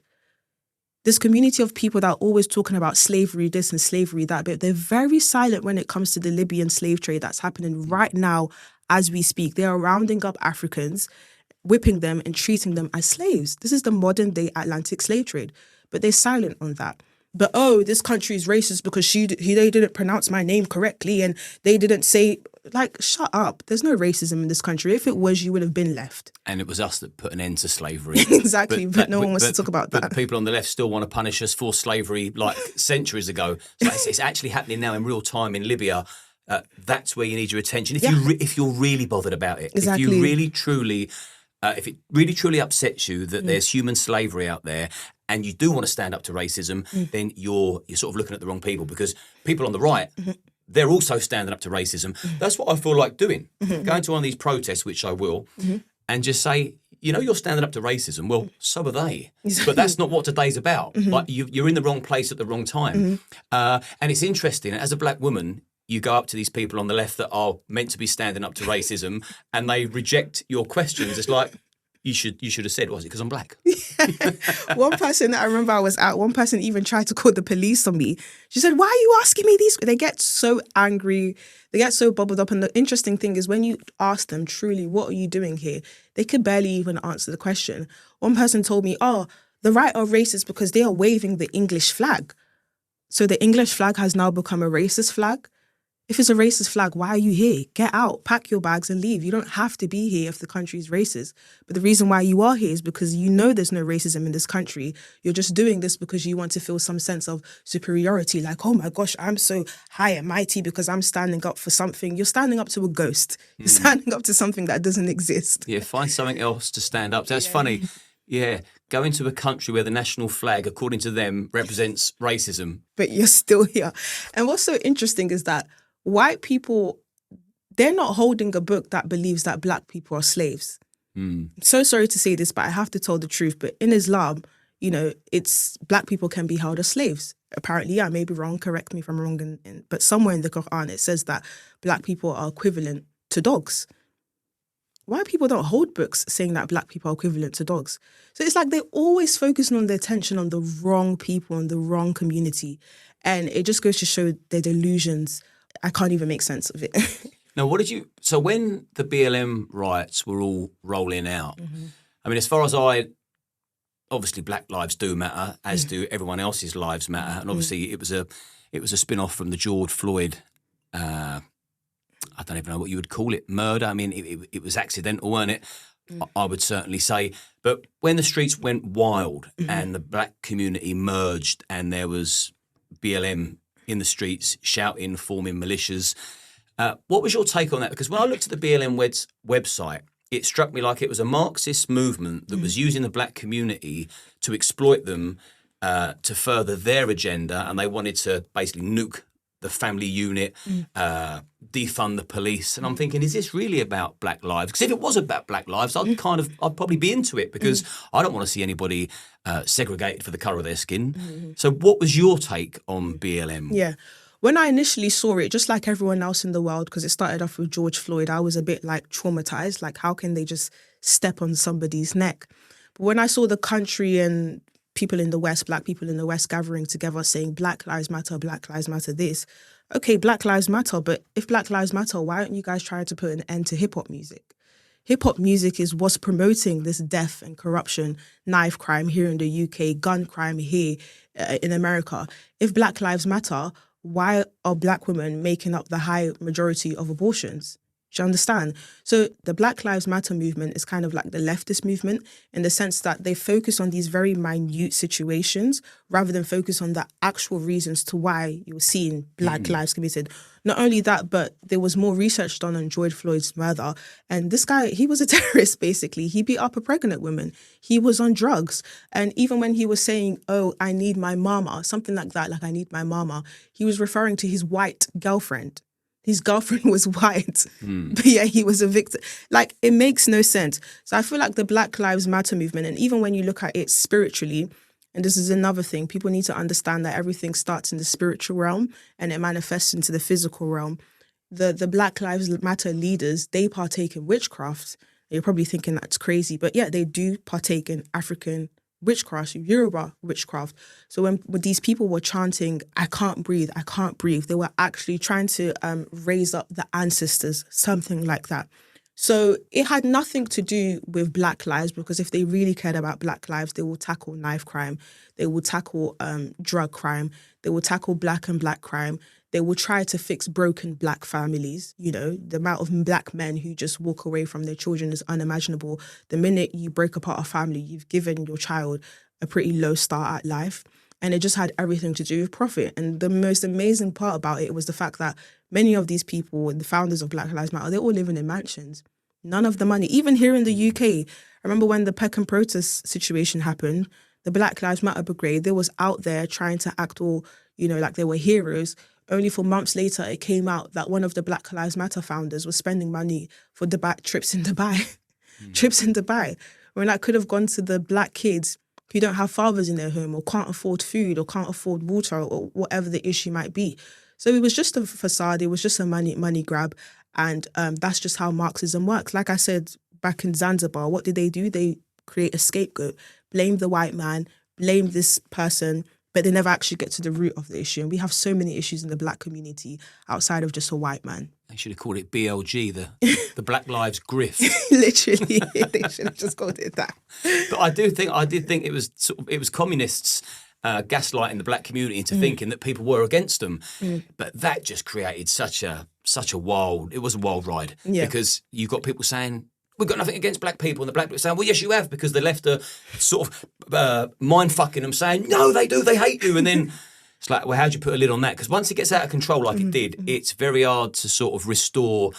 Speaker 1: This community of people that are always talking about slavery this and slavery that, but they're very silent when it comes to the Libyan slave trade that's happening right now as we speak. They are rounding up Africans, whipping them and treating them as slaves. This is the modern day Atlantic slave trade, but they're silent on that. But, oh, this country is racist because they didn't pronounce my name correctly and they didn't say, like, shut up. There's no racism in this country. If it was, you would have been left.
Speaker 2: And it was us that put an end to slavery.
Speaker 1: Exactly, but no one wants to talk about that.
Speaker 2: But people on the left still want to punish us for slavery like centuries ago. So it's actually happening now in real time in Libya. That's where you need your attention. If you're really bothered about it.
Speaker 1: Exactly.
Speaker 2: If you really truly, if it really truly upsets you that there's human slavery out there, and you do want to stand up to racism, then you're sort of looking at the wrong people, because people on the right, they're also standing up to racism. That's what I feel like doing. Going to one of these protests, which I will, and just say, you know, you're standing up to racism. Well, so are they. But that's not what today's about. Like you're in the wrong place at the wrong time. And it's interesting, as a black woman, you go up to these people on the left that are meant to be standing up to racism and they reject your questions. It's like, you should have said, was it because I'm black?
Speaker 1: One person that I remember I was at, one person even tried to call the police on me. She said, why are you asking me these? They get so angry. They get so bubbled up. And the interesting thing is when you ask them truly, what are you doing here? They could barely even answer the question. One person told me, oh, the right are racist because they are waving the English flag. So the English flag has now become a racist flag. If it's a racist flag, why are you here? Get out, pack your bags and leave. You don't have to be here if the country is racist. But the reason why you are here is because you know there's no racism in this country. You're just doing this because you want to feel some sense of superiority. Like, oh my gosh, I'm so high and mighty because I'm standing up for something. You're standing up to a ghost. You're standing up to something that doesn't exist.
Speaker 2: Yeah, find something else to stand up to. That's funny. Yeah, go into a country where the national flag, according to them, represents racism.
Speaker 1: But you're still here. And what's so interesting is that white people, they're not holding a book that believes that black people are slaves. I'm so sorry to say this, but I have to tell the truth. But in Islam, you know, it's black people can be held as slaves. Apparently, I may be wrong, correct me if I'm wrong, but somewhere in the Quran it says that black people are equivalent to dogs. White people don't hold books saying that black people are equivalent to dogs. So it's like they're always focusing on their attention on the wrong people and the wrong community. And it just goes to show their delusions. I can't even make sense of it.
Speaker 2: Now, so when the BLM riots were all rolling out, I mean, as far as obviously black lives do matter, as do everyone else's lives matter. And obviously it was a spin-off from the George Floyd, I don't even know what you would call it, murder. I mean, it was accidental, weren't it? I would certainly say. But when the streets went wild and the black community merged and there was BLM in the streets shouting, forming militias, what was your take on that? Because when I looked at the BLM website, it struck me like it was a Marxist movement that was using the black community to exploit them to further their agenda, and they wanted to basically nuke the family unit, defund the police. And I'm thinking, is this really about black lives? Because if it was about black lives, I'd probably be into it, because I don't want to see anybody segregated for the colour of their skin. So what was your take on BLM?
Speaker 1: Yeah. When I initially saw it, just like everyone else in the world, because it started off with George Floyd, I was a bit like traumatized. Like, how can they just step on somebody's neck? But when I saw the country and people in the West, black people in the West gathering together saying Black Lives Matter this. Okay, Black Lives Matter, but if Black Lives Matter, why aren't you guys trying to put an end to hip-hop music? Hip-hop music is what's promoting this death and corruption, knife crime here in the UK, gun crime here in America. If Black Lives Matter, why are black women making up the high majority of abortions? Do you understand? So the Black Lives Matter movement is kind of like the leftist movement in the sense that they focus on these very minute situations rather than focus on the actual reasons to why you're seeing black lives committed. Not only that, but there was more research done on George Floyd's murder. And this guy, he was a terrorist, basically. He beat up a pregnant woman. He was on drugs. And even when he was saying, oh, I need my mama, something like that, like I need my mama, he was referring to his white girlfriend. His girlfriend was white, but yeah, he was a victim. Like, it makes no sense. So I feel like the Black Lives Matter movement, and even when you look at it spiritually, and this is another thing, people need to understand that everything starts in the spiritual realm and it manifests into the physical realm. The Black Lives Matter leaders, they partake in witchcraft. You're probably thinking that's crazy, but yeah, they do partake in African witchcraft, Yoruba witchcraft. So when these people were chanting, I can't breathe, they were actually trying to raise up the ancestors, something like that. So it had nothing to do with black lives, because if they really cared about black lives, they will tackle knife crime, they will tackle drug crime, they will tackle black and black crime. They will try to fix broken black families. You know, the amount of black men who just walk away from their children is unimaginable. The minute you break apart a family, you've given your child a pretty low start at life. And it just had everything to do with profit. And the most amazing part about it was the fact that many of these people, the founders of Black Lives Matter, they're all living in mansions. None of the money, even here in the UK, I remember when the Peckham protest situation happened, the Black Lives Matter brigade, they was out there trying to act all, you know, like they were heroes, only for months later it came out that one of the Black Lives Matter founders was spending money for trips in Dubai. Trips in Dubai. When that could have gone to the black kids who don't have fathers in their home or can't afford food or can't afford water or whatever the issue might be. So it was just a facade. It was just a money grab. And that's just how Marxism works. Like I said, back in Zanzibar, what did? They create a scapegoat, blame the white man, blame this person, but they never actually get to the root of the issue. And we have so many issues in the black community outside of just a white man.
Speaker 2: They should have called it BLG, the Black Lives Grift.
Speaker 1: Literally, they should have just called it that.
Speaker 2: But I did think it was communists gaslighting the black community into thinking that people were against them. But that just created such a wild ride.
Speaker 1: Yeah.
Speaker 2: Because you've got people saying, we've got nothing against black people, and the black people saying, well, yes, you have, because the left are sort of mind-fucking them, saying, no, they do, they hate you. And then it's like, well, how do you put a lid on that? Because once it gets out of control like it did, it's very hard to sort of restore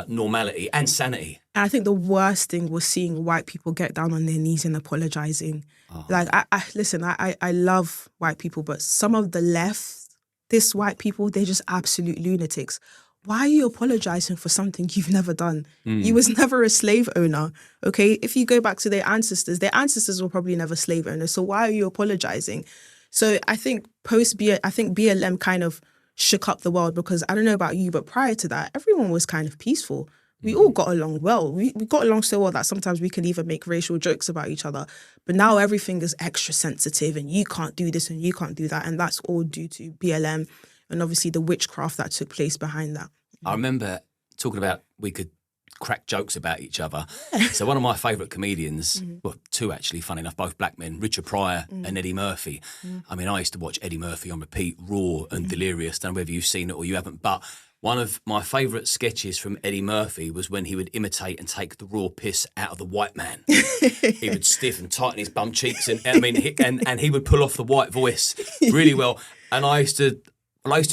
Speaker 2: normality and sanity.
Speaker 1: And I think the worst thing was seeing white people get down on their knees and apologising. Oh. Like, I love white people, but some of the leftist white people, they're just absolute lunatics. Why are you apologising for something you've never done? You was never a slave owner, okay? If you go back to their ancestors were probably never slave owners. So why are you apologising? So I think BLM kind of shook up the world, because I don't know about you, but prior to that, everyone was kind of peaceful. We all got along well. We got along so well that sometimes we can even make racial jokes about each other. But now everything is extra sensitive, and you can't do this and you can't do that. And that's all due to BLM. And obviously the witchcraft that took place behind that.
Speaker 2: I remember talking about we could crack jokes about each other. So one of my favourite comedians, well, two actually, funny enough, both black men, Richard Pryor and Eddie Murphy. I mean, I used to watch Eddie Murphy on repeat, Raw and Delirious. Don't know whether you've seen it or you haven't, but one of my favourite sketches from Eddie Murphy was when he would imitate and take the raw piss out of the white man. He would stiff and tighten his bum cheeks, and he would pull off the white voice really well. And I used to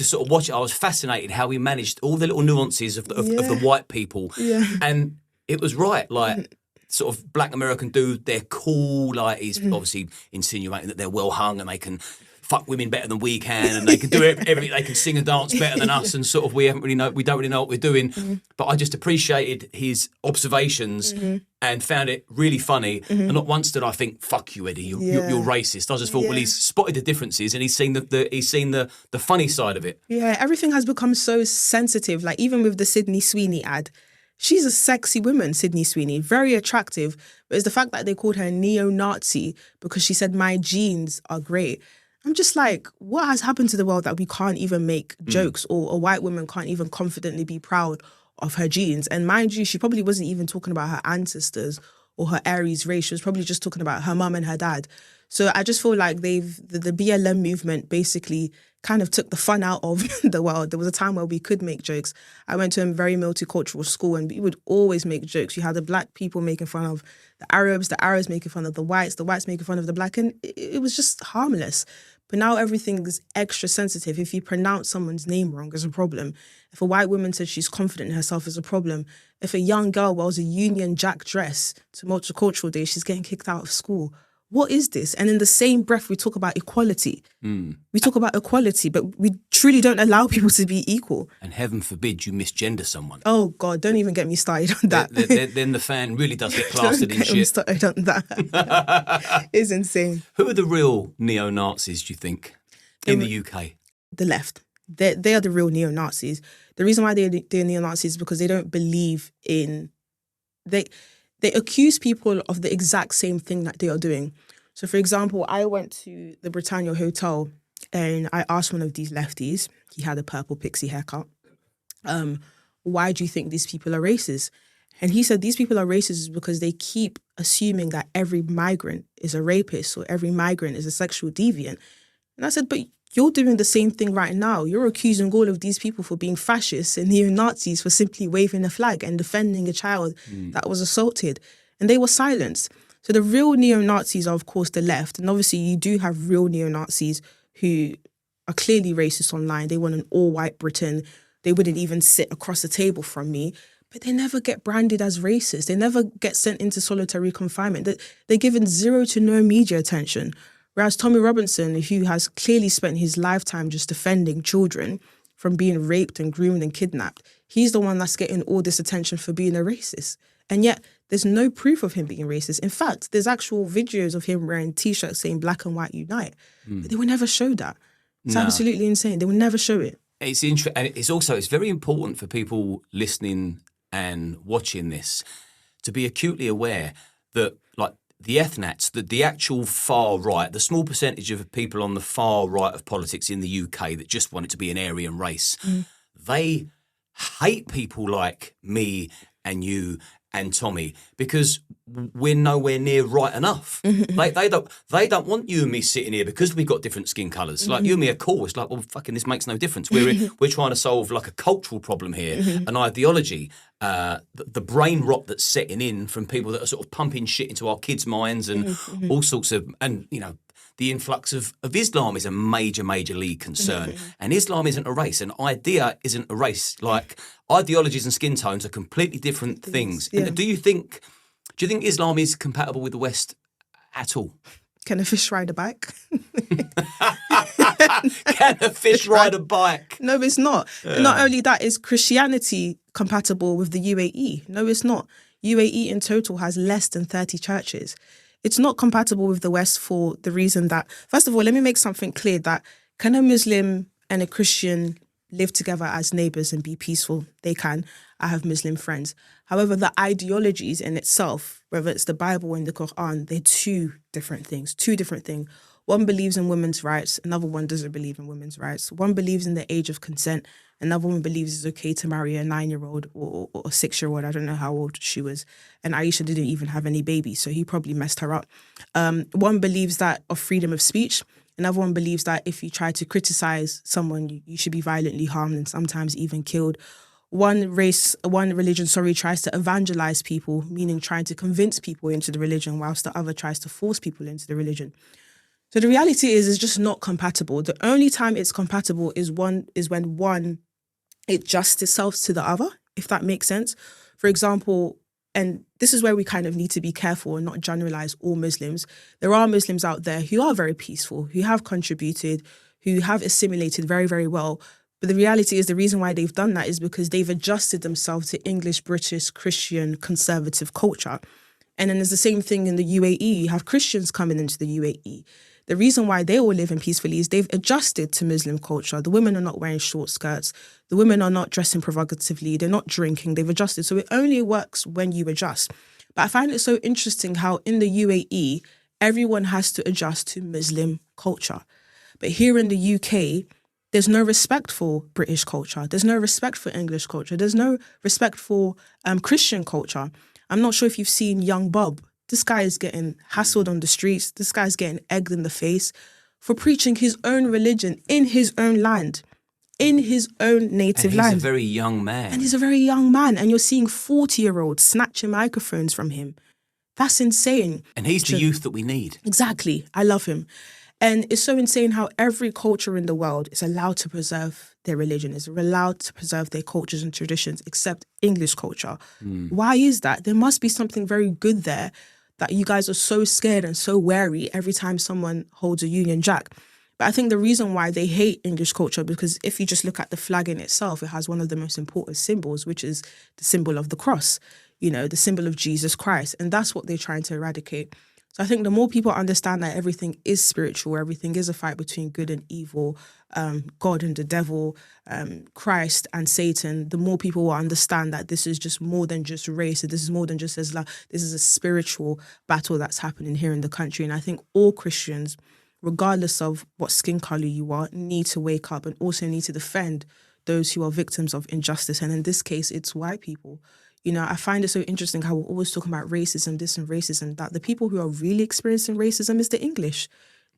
Speaker 2: sort of watch it. I was fascinated how he managed all the little nuances of the white people. Yeah. And it was right, like sort of black American dude, they're cool, like he's obviously insinuating that they're well hung and they can fuck women better than we can, and they can do everything, they can sing and dance better than us, and sort of we don't really know what we're doing. But I just appreciated his observations and found it really funny. And not once did I think, "Fuck you, Eddie, you're racist." I just thought, well, he's spotted the differences and he's seen the funny side of it.
Speaker 1: Yeah, everything has become so sensitive. Like even with the Sydney Sweeney ad, she's a sexy woman, Sydney Sweeney, very attractive. But it's the fact that they called her neo-Nazi because she said my genes are great. I'm just like, what has happened to the world that we can't even make jokes, or a white woman can't even confidently be proud of her genes? And mind you, she probably wasn't even talking about her ancestors or her Aries race. She was probably just talking about her mum and her dad. So I just feel like the BLM movement basically kind of took the fun out of the world. There was a time where we could make jokes. I went to a very multicultural school and we would always make jokes. You had the black people making fun of the Arabs making fun of the whites making fun of the black, and it was just harmless. But now everything is extra sensitive. If you pronounce someone's name wrong, it's a problem. If a white woman says she's confident in herself, it's a problem. If a young girl wears a Union Jack dress to Multicultural Day, she's getting kicked out of school. What is this? And in the same breath, we talk about equality. We talk about equality, but we truly don't allow people to be equal.
Speaker 2: And heaven forbid you misgender someone.
Speaker 1: Oh, God, don't even get me started on that.
Speaker 2: Then the fan really does get plastered in shit.
Speaker 1: Don't get me started on that. It's insane.
Speaker 2: Who are the real neo-Nazis, do you think, in the UK?
Speaker 1: The left. They are the real neo-Nazis. The reason why they're neo-Nazis is because they don't believe in... They accuse people of the exact same thing that they are doing. So, for example, I went to the Britannia Hotel and I asked one of these lefties, he had a purple pixie haircut, why do you think these people are racist? And he said these people are racist because they keep assuming that every migrant is a rapist or every migrant is a sexual deviant. And I said, but you're doing the same thing right now. You're accusing all of these people for being fascists and neo-Nazis for simply waving a flag and defending a child that was assaulted. And they were silenced. So the real neo-Nazis are, of course, the left. And obviously you do have real neo-Nazis who are clearly racist online. They want an all-white Britain. They wouldn't even sit across the table from me. But they never get branded as racist. They never get sent into solitary confinement. They're given zero to no media attention. Whereas Tommy Robinson, who has clearly spent his lifetime just defending children, from being raped and groomed and kidnapped. He's the one that's getting all this attention for being a racist. And yet there's no proof of him being racist. In fact, there's actual videos of him wearing T-shirts saying black and white unite. But they will never show that. It's absolutely insane. They will never show it.
Speaker 2: It's interesting, and it's very important for people listening and watching this to be acutely aware that, like, the ethnats, the actual far right, the small percentage of people on the far right of politics in the UK that just want it to be an Aryan race, they hate people like me and you and Tommy because we're nowhere near right enough. Like they don't want you and me sitting here because we've got different skin colours. Like you and me are cool. It's like, well, fucking, this makes no difference. We're trying to solve like a cultural problem here, an ideology, the brain rot that's setting in from people that are sort of pumping shit into our kids' minds and all sorts of, and you know, the influx of Islam is a major league concern. And Islam isn't a race. An idea isn't a race. Like, ideologies and skin tones are completely different things.
Speaker 1: Yeah.
Speaker 2: And do you think Islam is compatible with the West at all?
Speaker 1: Can a fish ride a bike?
Speaker 2: Can a fish ride a bike?
Speaker 1: No, it's not. Not only that, is Christianity compatible with the UAE? No, it's not. UAE in total has less than 30 churches. It's not compatible with the West for the reason that, first of all, let me make something clear that can a Muslim and a Christian live together as neighbours and be peaceful? They can. I have Muslim friends. However, the ideologies in itself, whether it's the Bible and the Quran, they're two different things. One believes in women's rights, another one doesn't believe in women's rights. One believes in the age of consent, another one believes it's okay to marry a 9-year-old or a 6-year-old. I don't know how old she was. And Aisha didn't even have any babies, so he probably messed her up. One believes that of freedom of speech. Another one believes that if you try to criticize someone, you should be violently harmed and sometimes even killed. One religion tries to evangelize people, meaning trying to convince people into the religion, whilst the other tries to force people into the religion. So the reality is, it's just not compatible. The only time it's compatible is when one, it adjusts itself to the other, if that makes sense. For example, and this is where we kind of need to be careful and not generalize all Muslims. There are Muslims out there who are very peaceful, who have contributed, who have assimilated very, very well. But the reality is, the reason why they've done that is because they've adjusted themselves to English, British, Christian, conservative culture. And then there's the same thing in the UAE. You have Christians coming into the UAE. The reason why they all live in peacefully is they've adjusted to Muslim culture. The women are not wearing short skirts. The women are not dressing provocatively. They're not drinking. They've adjusted. So it only works when you adjust. But I find it so interesting how in the UAE, everyone has to adjust to Muslim culture. But here in the UK, there's no respect for British culture. There's no respect for English culture. There's no respect for Christian culture. I'm not sure if you've seen Young Bob. This guy is getting hassled on the streets. This guy's getting egged in the face for preaching his own religion in his own land, in his own native land.
Speaker 2: He's a very young man.
Speaker 1: And he's a very young man. And you're seeing 40-year-olds snatching microphones from him. That's insane.
Speaker 2: And he's the youth that we need.
Speaker 1: Exactly. I love him. And it's so insane how every culture in the world is allowed to preserve their religion, is allowed to preserve their cultures and traditions, except English culture. Why is that? There must be something very good there that you guys are so scared and so wary every time someone holds a Union Jack. But I think the reason why they hate English culture, because if you just look at the flag in itself, it has one of the most important symbols, which is the symbol of the cross, you know, the symbol of Jesus Christ. And that's what they're trying to eradicate. So I think the more people understand that everything is spiritual, everything is a fight between good and evil, God and the devil, Christ and Satan, the more people will understand that this is just more than just race. This is more than just Islam. This is a spiritual battle that's happening here in the country. And I think all Christians, regardless of what skin color you are, need to wake up and also need to defend those who are victims of injustice. And in this case, it's white people. You know, I find it so interesting how we're always talking about racism, this and racism, that the people who are really experiencing racism is the English.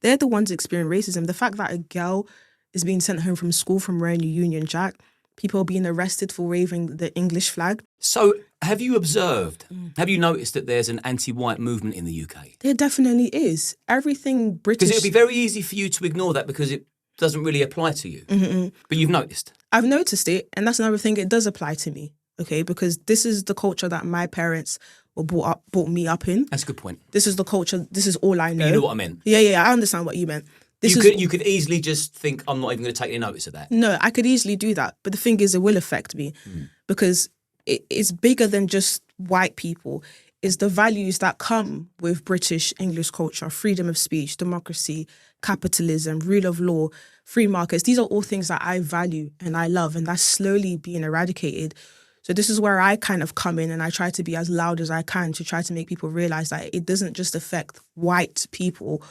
Speaker 1: They're the ones experiencing racism. The fact that a girl is being sent home from school from wearing a Union Jack, people are being arrested for waving the English flag.
Speaker 2: So have you observed, have you noticed that there's an anti-white movement in the UK?
Speaker 1: There definitely is. Everything British...
Speaker 2: Because it would be very easy for you to ignore that because it doesn't really apply to you. But you've noticed.
Speaker 1: I've noticed it, and that's another thing, it does apply to me. Okay, because this is the culture that my parents were brought me up in.
Speaker 2: That's a good point.
Speaker 1: This is the culture, this is all I know.
Speaker 2: You know what I meant.
Speaker 1: Yeah, I understand what you meant.
Speaker 2: You could easily just think, I'm not even going to take any notice of that.
Speaker 1: No, I could easily do that. But the thing is, it will affect me because it's bigger than just white people. It's the values that come with British English culture, freedom of speech, democracy, capitalism, rule of law, free markets. These are all things that I value and I love, and that's slowly being eradicated. So this is where I kind of come in and I try to be as loud as I can to try to make people realize that it doesn't just affect white people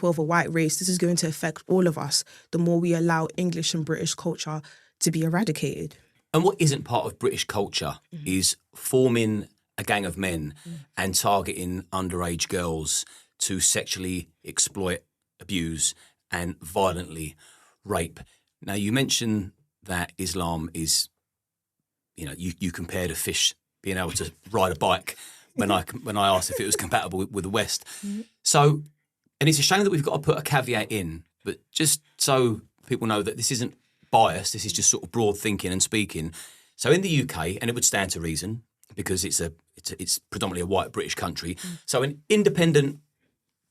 Speaker 1: of a white race. This is going to affect all of us the more we allow English and British culture to be eradicated.
Speaker 2: And what isn't part of British culture is forming a gang of men and targeting underage girls to sexually exploit, abuse and violently rape. Now, you mentioned that Islam is, you compared a fish being able to ride a bike when I asked if it was compatible with the West. So, and it's a shame that we've got to put a caveat in, but just so people know that this isn't biased, this is just sort of broad thinking and speaking. So in the UK, and it would stand to reason because it's predominantly a white British country. So an independent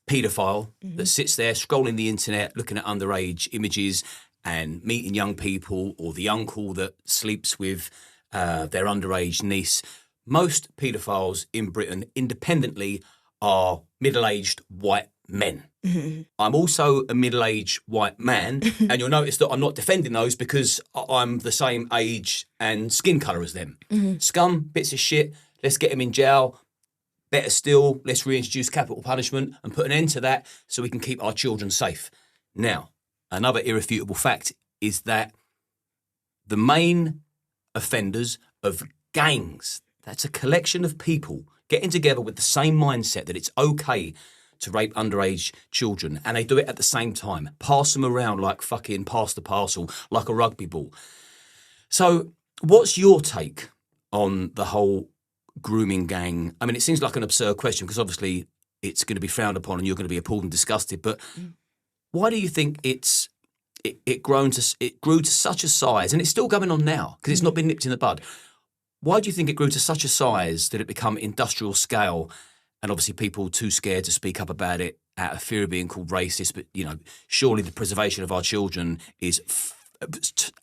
Speaker 2: paedophile that sits there scrolling the internet, looking at underage images and meeting young people, or the uncle that sleeps with their underage niece. Most paedophiles in Britain independently are middle-aged white men. I'm also a middle-aged white man, and you'll notice that I'm not defending those because I'm the same age and skin colour as them. Scum, bits of shit, let's get them in jail. Better still, let's reintroduce capital punishment and put an end to that so we can keep our children safe. Now, another irrefutable fact is that the main offenders of gangs, that's a collection of people getting together with the same mindset that it's okay to rape underage children, and they do it at the same time. Pass them around like fucking pass the parcel, like a rugby ball. So what's your take on the whole grooming gang? I mean, it seems like an absurd question because obviously it's going to be frowned upon and you're going to be appalled and disgusted, but why do you think it grew to such a size, and it's still going on now because it's not been nipped in the bud? Why do you think it grew to such a size that it become industrial scale, and obviously people too scared to speak up about it out of fear of being called racist? But, surely the preservation of our children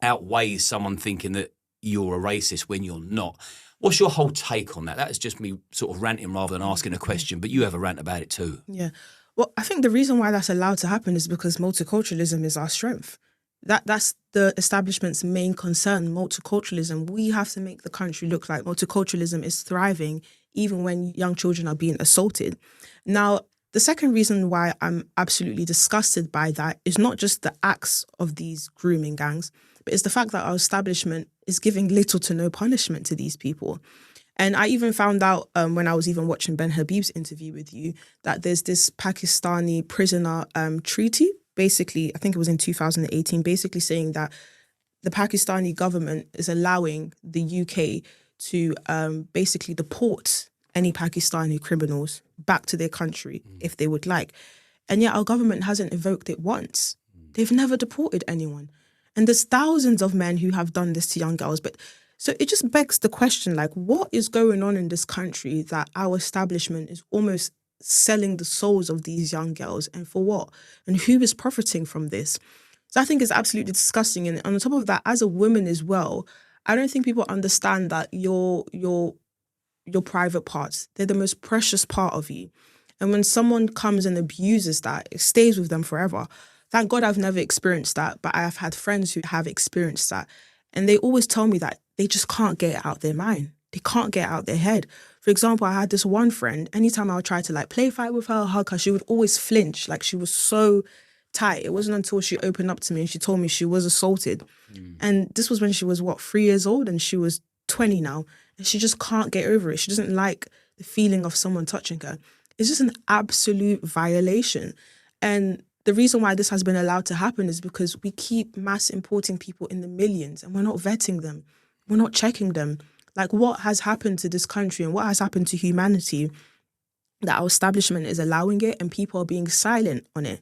Speaker 2: outweighs someone thinking that you're a racist when you're not. What's your whole take on that? That is just me sort of ranting rather than asking a question, but you have a rant about it too.
Speaker 1: Yeah. Well, I think the reason why that's allowed to happen is because multiculturalism is our strength. That's the establishment's main concern, multiculturalism. We have to make the country look like multiculturalism is thriving even when young children are being assaulted. Now, the second reason why I'm absolutely disgusted by that is not just the acts of these grooming gangs, but it's the fact that our establishment is giving little to no punishment to these people. And I even found out when I was even watching Ben Habib's interview with you that there's this Pakistani prisoner treaty, basically, I think it was in 2018, basically saying that the Pakistani government is allowing the UK to basically deport any Pakistani criminals back to their country if they would like. And yet our government hasn't invoked it once. They've never deported anyone. And there's thousands of men who have done this to young girls. But so it just begs the question, like, what is going on in this country that our establishment is almost selling the souls of these young girls, and for what? And who is profiting from this? So I think it's absolutely disgusting. And on top of that, as a woman as well, I don't think people understand that your private parts, they're the most precious part of you. And when someone comes and abuses that, it stays with them forever. Thank God I've never experienced that, but I have had friends who have experienced that. And they always tell me that they just can't get it out their mind. They can't get it out their head. For example, I had this one friend, anytime I would try to play fight with her, hug her, she would always flinch. Like, she was so tight. It wasn't until she opened up to me and she told me she was assaulted. And this was when she was, 3 years old, and she was 20 now. And she just can't get over it. She doesn't like the feeling of someone touching her. It's just an absolute violation. And the reason why this has been allowed to happen is because we keep mass importing people in the millions and we're not vetting them. We're not checking them. Like, what has happened to this country and what has happened to humanity that our establishment is allowing it and people are being silent on it?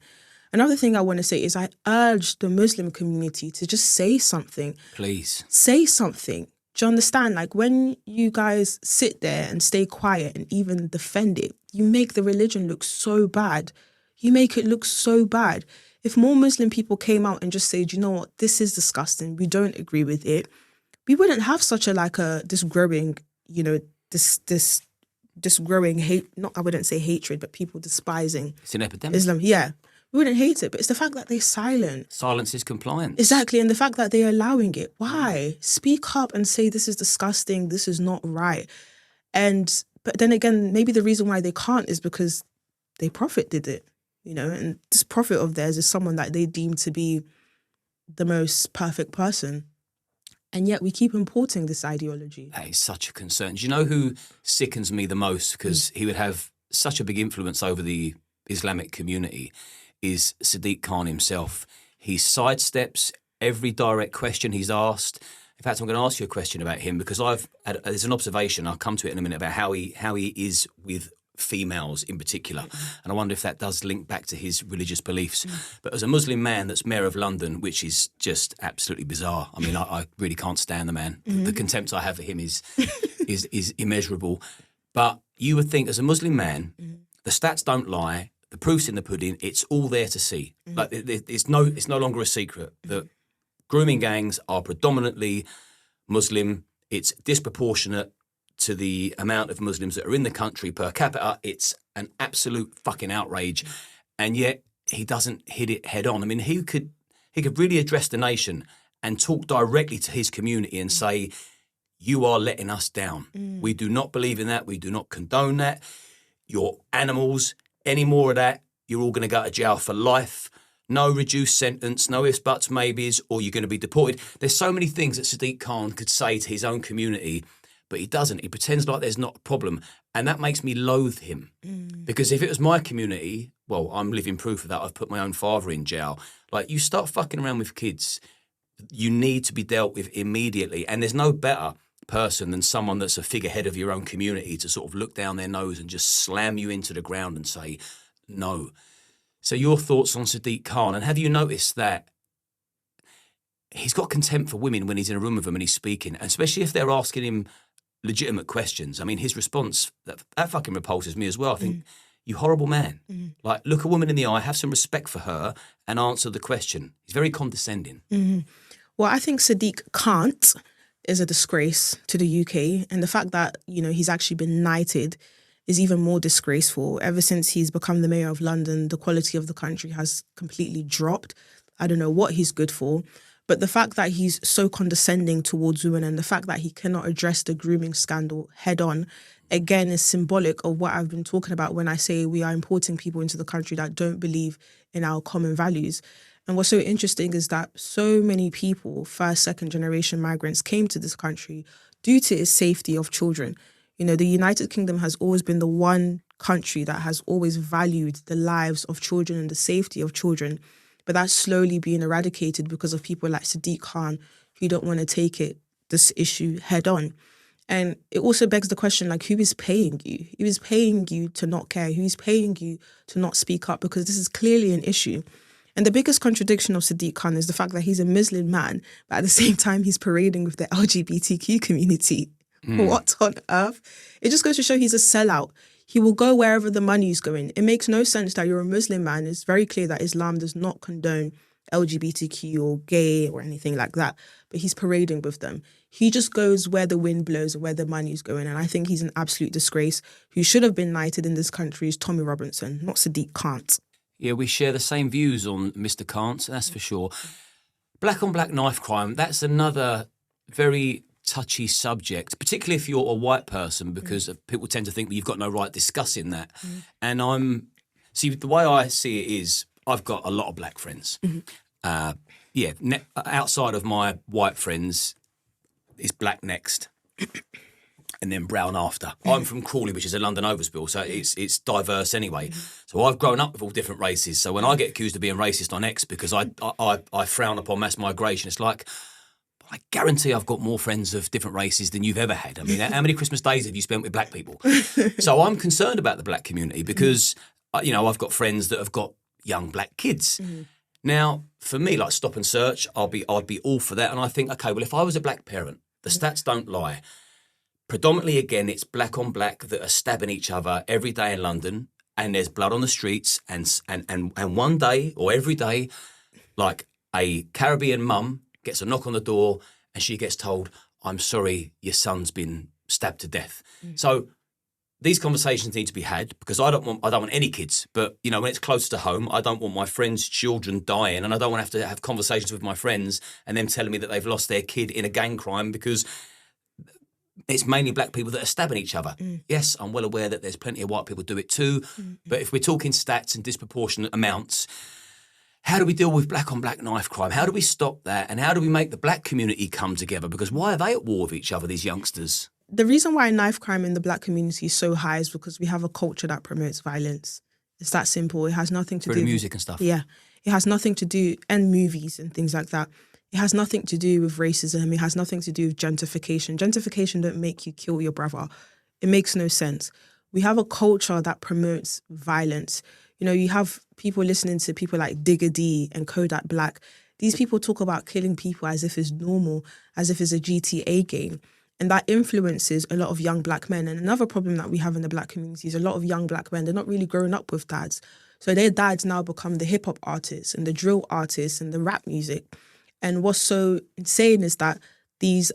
Speaker 1: Another thing I want to say is I urge the Muslim community to just say something.
Speaker 2: Please.
Speaker 1: Say something. Do you understand? Like, when you guys sit there and stay quiet and even defend it, you make the religion look so bad. You make it look so bad. If more Muslim people came out and just said, you know what, this is disgusting, we don't agree with it, we wouldn't have such this growing, this growing hate, not, I wouldn't say hatred, but people despising
Speaker 2: It's an epidemic.
Speaker 1: Islam. Yeah. We wouldn't hate it, but it's the fact that they're silent.
Speaker 2: Silence is compliance.
Speaker 1: Exactly, and the fact that they're allowing it. Why? Speak up and say this is disgusting, this is not right. But then again, maybe the reason why they can't is because their prophet did it, and this prophet of theirs is someone that they deem to be the most perfect person. And yet we keep importing this ideology.
Speaker 2: That is such a concern. Do you know who sickens me the most? Because he would have such a big influence over the Islamic community, is Sadiq Khan himself. He sidesteps every direct question he's asked. In fact, I'm going to ask you a question about him because there's an observation, I'll come to it in a minute, about how he is with females in particular. And I wonder if that does link back to his religious beliefs. But as a Muslim man that's mayor of London, which is just absolutely bizarre. I mean, I really can't stand the man. The contempt I have for him is immeasurable. But you would think as a Muslim man, the stats don't lie, the proof's in the pudding, it's all there to see. Like it's no longer a secret that grooming gangs are predominantly Muslim. It's disproportionate to the amount of Muslims that are in the country per capita. It's an absolute fucking outrage. And yet he doesn't hit it head on. I mean, he could really address the nation and talk directly to his community and say, you are letting us down. We do not believe in that. We do not condone that. You're animals. Any more of that, you're all going to go to jail for life. No reduced sentence, no ifs, buts, maybes, or you're going to be deported. There's so many things that Sadiq Khan could say to his own community, but he doesn't. He pretends like there's not a problem. And that makes me loathe him. Because if it was my community, well, I'm living proof of that. I've put my own father in jail. Like, you start fucking around with kids, you need to be dealt with immediately. And there's no better person than someone that's a figurehead of your own community to sort of look down their nose and just slam you into the ground and say, no. So your thoughts on Sadiq Khan, and have you noticed that he's got contempt for women when he's in a room with them and he's speaking, and especially if they're asking him legitimate questions? I mean, his response, that fucking repulses me as well. I think, you horrible man. Like, look a woman in the eye, have some respect for her and answer the question. He's very condescending.
Speaker 1: Well, I think Sadiq can't is a disgrace to the UK, and the fact that, he's actually been knighted is even more disgraceful. Ever since he's become the mayor of London, the quality of the country has completely dropped. I don't know what he's good for, but the fact that he's so condescending towards women and the fact that he cannot address the grooming scandal head on, again, is symbolic of what I've been talking about when I say we are importing people into the country that don't believe in our common values. And what's so interesting is that so many people, first, second generation migrants, came to this country due to its safety of children. The United Kingdom has always been the one country that has always valued the lives of children and the safety of children. But that's slowly being eradicated because of people like Sadiq Khan who don't want to take this issue head on. And it also begs the question, who is paying you? Who is paying you to not care? Who is paying you to not speak up? Because this is clearly an issue. And the biggest contradiction of Sadiq Khan is the fact that he's a Muslim man, but at the same time, he's parading with the LGBTQ community. What on earth? It just goes to show he's a sellout. He will go wherever the money is going. It makes no sense that you're a Muslim man. It's very clear that Islam does not condone LGBTQ or gay or anything like that, but he's parading with them. He just goes where the wind blows and where the money is going. And I think he's an absolute disgrace. Who should have been knighted in this country is Tommy Robinson, not Sadiq Khan.
Speaker 2: Yeah, we share the same views on Mr. Kant, that's for sure. Black on black knife crime, that's another very touchy subject, particularly if you're a white person, because people tend to think that you've got no right discussing that. And the way I see it is, I've got a lot of black friends. Outside of my white friends, it's black next. And then brown after. I'm from Crawley, which is a London overspill, so it's diverse anyway. So I've grown up with all different races. So when I get accused of being racist on X because I frown upon mass migration, it's like, I guarantee I've got more friends of different races than you've ever had. I mean, how many Christmas days have you spent with black people? So I'm concerned about the black community because, I've got friends that have got young black kids. Now, for me, like stop and search, I'd be all for that. And I think, okay, well, if I was a black parent, the stats don't lie. Predominantly, again, it's black on black that are stabbing each other every day in London. and there's blood on the streets, and one day or every day, like a Caribbean mum gets a knock on the door and she gets told, "I'm sorry, your son's been stabbed to death." So these conversations need to be had, because I don't want any kids, but you know, when it's close to home, I don't want my friends' children dying, and I don't want to have conversations with my friends and them telling me that they've lost their kid in a gang crime because it's mainly black people that are stabbing each other. Yes, I'm well aware that there's plenty of white people do it too, but if we're talking stats and disproportionate amounts, how do we deal with black on black knife crime? How do we stop that? And how do we make the black community come together? Because why are they at war with each other, these youngsters?
Speaker 1: The reason why knife crime in the black community is so high is because we have a culture that promotes violence. It's that simple. It has nothing to do
Speaker 2: with
Speaker 1: with
Speaker 2: music and stuff.
Speaker 1: Yeah. It has nothing to do, and movies and things like that. It has nothing to do with racism. It has nothing to do with gentrification. Gentrification don't make you kill your brother. It makes no sense. We have a culture that promotes violence. You know, you have people listening to people like Digga D and Kodak Black. These people talk about killing people as if it's normal, as if it's a GTA game. And that influences a lot of young black men. And another problem that we have in the black community is a lot of young black men, they're not really growing up with dads. So their dads now become the hip hop artists and the drill artists and the rap music. And what's so insane is that these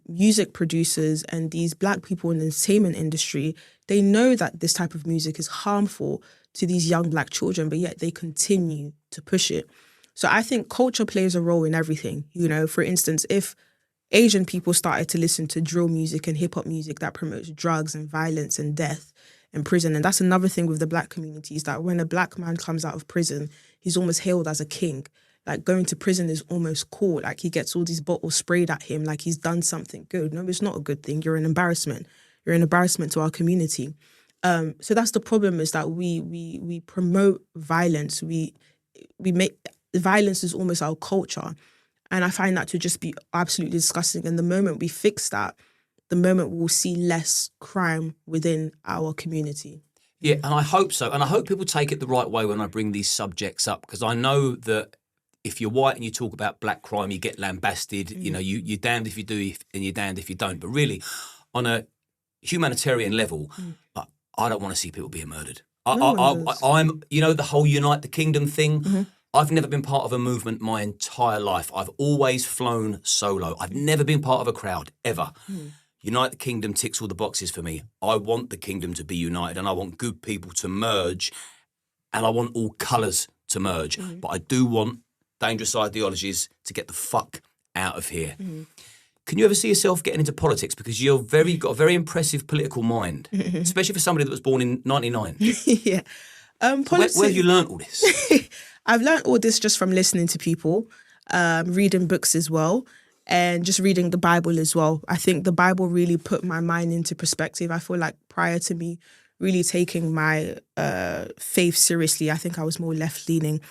Speaker 1: music producers and these black people in the entertainment industry, they know that this type of music is harmful to these young black children, but yet they continue to push it. So I think culture plays a role in everything. You know, for instance, if Asian people started to listen to drill music and hip hop music that promotes drugs and violence and death and prison. And that's another thing with the black community, is that when a black man comes out of prison, he's almost hailed as a king. Like, going to prison is almost cool. Like, he gets all these bottles sprayed at him like he's done something good. No, it's not a good thing. You're an embarrassment. You're an embarrassment to our community. So that's the problem, is that we promote violence. We make violence is almost our culture. And I find that to just be absolutely disgusting. And the moment we fix that, the moment we'll see less crime within our community.
Speaker 2: Yeah, and I hope so. And I hope people take it the right way when I bring these subjects up, because I know that if you're white and you talk about black crime, you get lambasted. You know, you're damned if you do and you're damned if you don't. But really, on a humanitarian level, I don't want to see people being murdered. I'm, you know, the whole Unite the Kingdom thing. I've never been part of a movement my entire life. I've always flown solo. I've never been part of a crowd, ever. Unite the Kingdom ticks all the boxes for me. I want the kingdom to be united, and I want good people to merge, and I want all colours to merge. But I do want dangerous ideologies to get the fuck out of here. Can you ever see yourself getting into politics? Because you've got a very impressive political mind, especially for somebody that was born in 99.
Speaker 1: Yeah. Politics,
Speaker 2: where have you learnt all this?
Speaker 1: I've learned all this just from listening to people, reading books as well, and just reading the Bible as well. I think the Bible really put my mind into perspective. I feel like prior to me really taking my faith seriously, I think I was more left-leaning.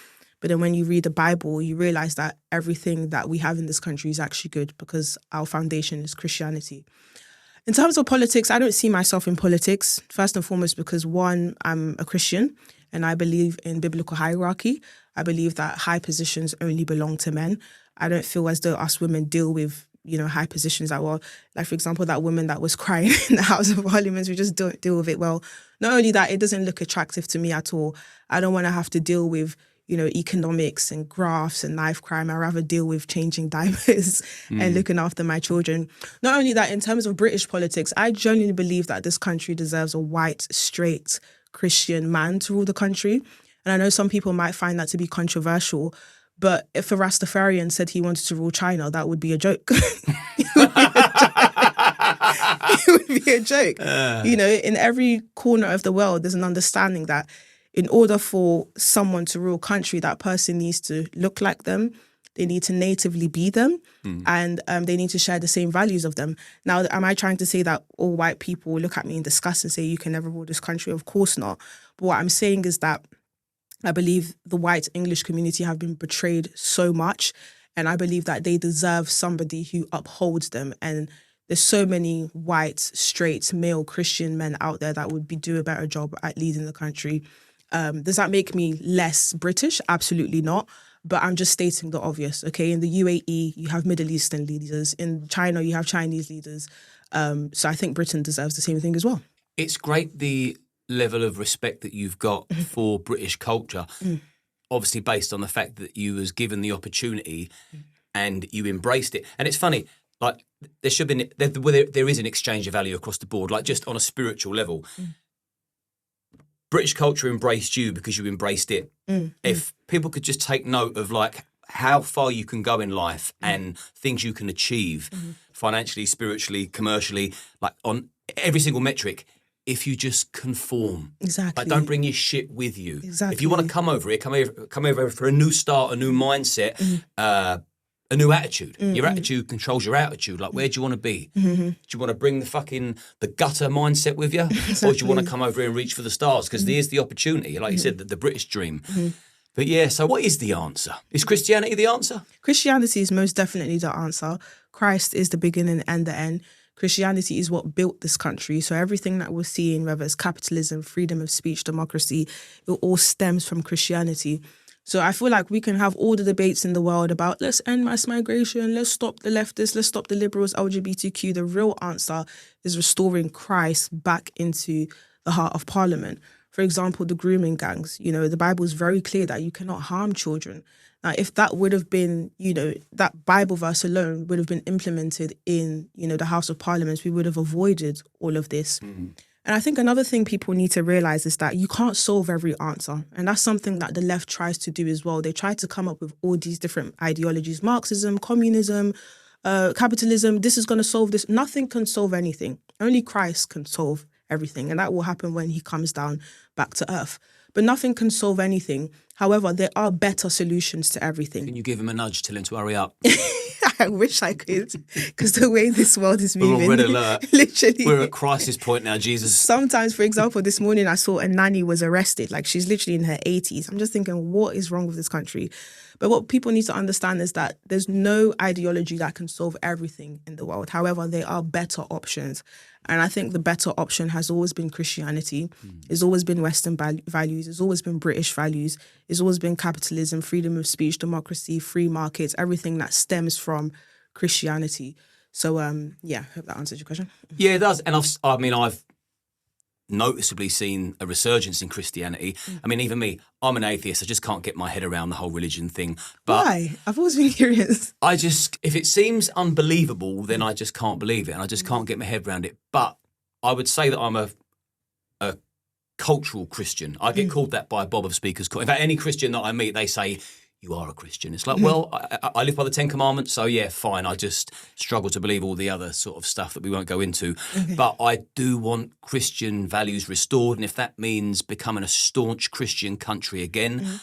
Speaker 1: But then when you read the Bible, you realise that everything that we have in this country is actually good, because our foundation is Christianity. In terms of politics, I don't see myself in politics, first and foremost because, one, I'm a Christian and I believe in biblical hierarchy. I believe that high positions only belong to men. I don't feel as though us women deal with, you know, high positions that well. Like, for example, that woman that was crying in the House of Parliament, we just don't deal with it well. Not only that, it doesn't look attractive to me at all. I don't want to have to deal with, you know, economics and graphs and knife crime. I'd rather deal with changing diapers and looking after my children. Not only that, in terms of British politics, I genuinely believe that this country deserves a white, straight Christian man to rule the country. And I know some people might find that to be controversial, but if a Rastafarian said he wanted to rule China, that would be a joke. It would be a joke. You know, in every corner of the world, there's an understanding that in order for someone to rule a country, that person needs to look like them, they need to natively be them, and they need to share the same values of them. Now, am I trying to say that all white people look at me in disgust and say, you can never rule this country? Of course not. But what I'm saying is that I believe the white English community have been betrayed so much, and I believe that they deserve somebody who upholds them. And there's so many white, straight, male Christian men out there that would do a better job at leading the country. Does that make me less British? Absolutely not. But I'm just stating the obvious, okay? In the UAE, you have Middle Eastern leaders. In China, you have Chinese leaders. So I think Britain deserves the same thing as well.
Speaker 2: It's great the level of respect that you've got for British culture, obviously based on the fact that you was given the opportunity and you embraced it. And it's funny, like there should be there is an exchange of value across the board, like just on a spiritual level. British culture embraced you because you embraced it. If people could just take note of like how far you can go in life and things you can achieve financially, spiritually, commercially, like on every single metric, if you just conform.
Speaker 1: Exactly.
Speaker 2: Like don't bring your shit with you.
Speaker 1: Exactly.
Speaker 2: If you want to come over here, come over for a new start, a new mindset, a new attitude. Your attitude controls your attitude. Like, where do you want to be? Do you want to bring the gutter mindset with you? Exactly. Or do you want to come over here and reach for the stars? Because there's the opportunity, like you said, the British dream. But yeah, so what is the answer? Is Christianity the answer?
Speaker 1: Christianity is most definitely the answer. Christ is the beginning and the end. Christianity is what built this country. So everything that we're seeing, whether it's capitalism, freedom of speech, democracy, it all stems from Christianity. So I feel like we can have all the debates in the world about let's end mass migration, let's stop the leftists, let's stop the liberals, LGBTQ. The real answer is restoring Christ back into the heart of Parliament. For example, the grooming gangs. You know, the Bible is very clear that you cannot harm children. Now, if that would have been, you know, that Bible verse alone would have been implemented in, you know, the House of Parliament, we would have avoided all of this. And I think another thing people need to realise is that you can't solve every answer. And that's something that the left tries to do as well. They try to come up with all these different ideologies, Marxism, communism, capitalism. This is going to solve this. Nothing can solve anything. Only Christ can solve everything. And that will happen when he comes down back to earth. But nothing can solve anything. However, there are better solutions to everything.
Speaker 2: Can you give him a nudge, tell him to hurry up?
Speaker 1: I wish I could, because the way this world is moving.
Speaker 2: We're on red alert.
Speaker 1: Literally.
Speaker 2: We're at crisis point now, Jesus.
Speaker 1: Sometimes, for example, this morning I saw a nanny was arrested. Like, she's literally in her 80s. I'm just thinking, what is wrong with this country? But what people need to understand is that there's no ideology that can solve everything in the world. However, there are better options. And I think the better option has always been Christianity. It's always been Western values. It's always been British values. It's always been capitalism, freedom of speech, democracy, free markets, everything that stems from Christianity. So, yeah, hope that answers your question.
Speaker 2: Yeah, it does. And I've noticeably seen a resurgence in Christianity. I mean, even me, I'm an atheist. I just can't get my head around the whole religion thing. But
Speaker 1: why? I've always been curious.
Speaker 2: If it seems unbelievable, then I just can't believe it. And I just can't get my head around it. But I would say that I'm a cultural Christian. I get called that by Bob of Speakers. In fact, any Christian that I meet, they say, you are a Christian. It's like, well, I live by the 10 Commandments, so yeah, fine. I just struggle to believe all the other sort of stuff that we won't go into. But I do want Christian values restored, and if that means becoming a staunch Christian country again,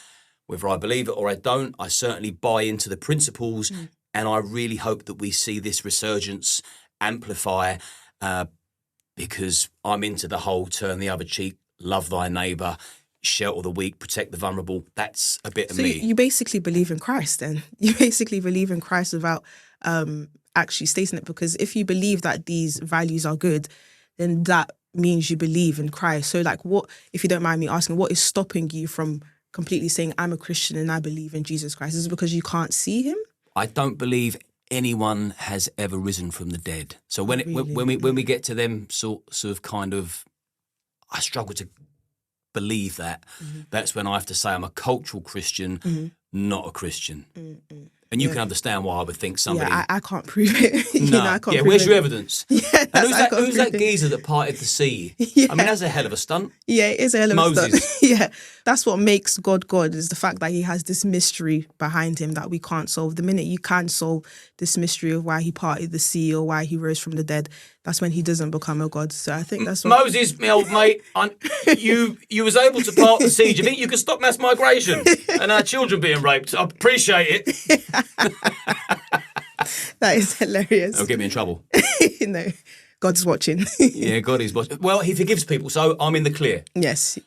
Speaker 2: whether I believe it or I don't, I certainly buy into the principles, and I really hope that we see this resurgence amplify, because I'm into the whole turn the other cheek, love thy neighbour, shelter the weak, protect the vulnerable. That's a bit of me.
Speaker 1: You basically believe in Christ then. You basically believe in Christ without actually stating it, because if you believe that these values are good, then that means you believe in Christ. So like, what, if you don't mind me asking, what is stopping you from completely saying I'm a Christian and I believe in Jesus Christ? Is it because you can't see him?
Speaker 2: I don't believe anyone has ever risen from the dead. So when we get to them sort of kind of, I struggle to believe that. That's when I have to say I'm a cultural Christian, not a Christian. And you can understand why I would think somebody...
Speaker 1: Yeah, I can't prove it.
Speaker 2: No.
Speaker 1: I can't prove
Speaker 2: where's
Speaker 1: it.
Speaker 2: your evidence?
Speaker 1: Yeah,
Speaker 2: and who's that geezer that parted the sea?
Speaker 1: Yeah.
Speaker 2: I mean, that's a hell of a stunt.
Speaker 1: Yeah, it is a hell of a
Speaker 2: Moses.
Speaker 1: stunt. Yeah, that's what makes God God, is the fact that he has this mystery behind him that we can't solve. The minute you can solve this mystery of why he parted the sea or why he rose from the dead, that's when he doesn't become a god. So I think that's what...
Speaker 2: Moses, my old mate, you was able to part the sea. Do you think you could stop mass migration and our children being raped? I appreciate it.
Speaker 1: That is hilarious.
Speaker 2: It'll get me in trouble.
Speaker 1: No, God's watching.
Speaker 2: Yeah, God is watching. Well, he forgives people, so I'm in the clear.
Speaker 1: Yes.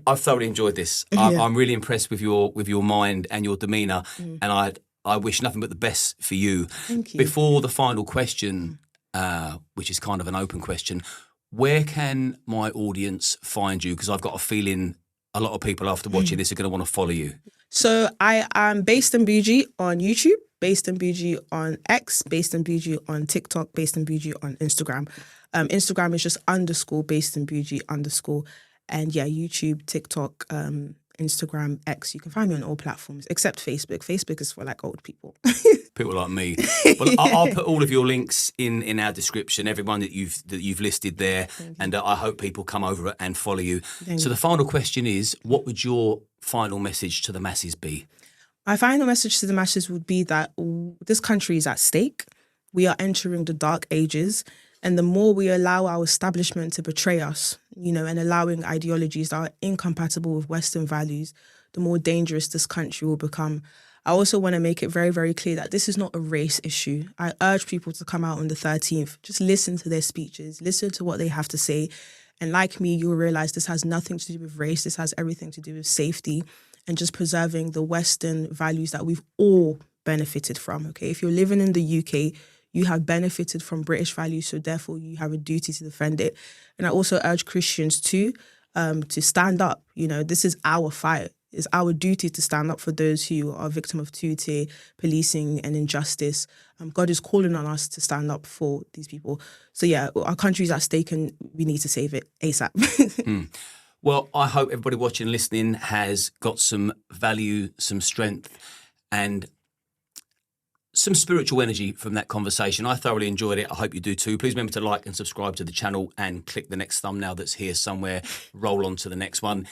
Speaker 2: I've thoroughly enjoyed this. I'm really impressed with your mind and your demeanour, and I wish nothing but the best for you.
Speaker 1: Thank you.
Speaker 2: Before the final question, which is kind of an open question, where can my audience find you? Because I've got a feeling a lot of people after watching this are going to want to follow you. So
Speaker 1: I am Based and Bougie on YouTube, Based and Bougie on X, Based and Bougie on TikTok, Based and Bougie on Instagram. Instagram is just _Based and Bougie _. And yeah, YouTube, TikTok, Instagram, X. You can find me on all platforms except Facebook. Facebook is for like old people.
Speaker 2: People like me. Well, I'll put all of your links in our description, everyone that you've listed there, and I hope people come over and follow you. So the final question is, what would your final message to the masses be?
Speaker 1: My final message to the masses would be that this country is at stake. We are entering the dark ages, and the more we allow our establishment to betray us, and allowing ideologies that are incompatible with Western values, the more dangerous this country will become. I also want to make it very, very clear that this is not a race issue. I urge people to come out on the 13th. Just listen to their speeches, listen to what they have to say. And like me, you'll realize this has nothing to do with race. This has everything to do with safety and just preserving the Western values that we've all benefited from, okay? If you're living in the UK, you have benefited from British values, so therefore you have a duty to defend it. And I also urge Christians too, to stand up. This is our fight. It's our duty to stand up for those who are victim of two-tier policing and injustice. God is calling on us to stand up for these people. So yeah, our country's at stake and we need to save it ASAP.
Speaker 2: Well, I hope everybody watching and listening has got some value, some strength, and some spiritual energy from that conversation. I thoroughly enjoyed it. I hope you do too. Please remember to like and subscribe to the channel and click the next thumbnail that's here somewhere. Roll on to the next one.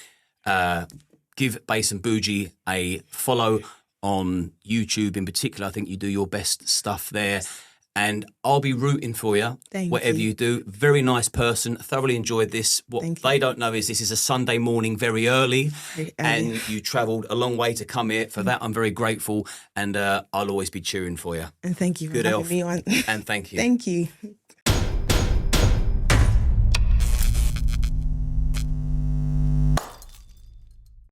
Speaker 2: Give Based and Bougie a follow on YouTube in particular. I think you do your best stuff there. And I'll be rooting for you, whatever you do. Very nice person. Thoroughly enjoyed this. What they don't know is this is a Sunday morning very early. And you travelled a long way to come here. For that, I'm very grateful. And I'll always be cheering for you.
Speaker 1: And thank you for
Speaker 2: having
Speaker 1: me on.
Speaker 2: And thank you.
Speaker 1: Thank you.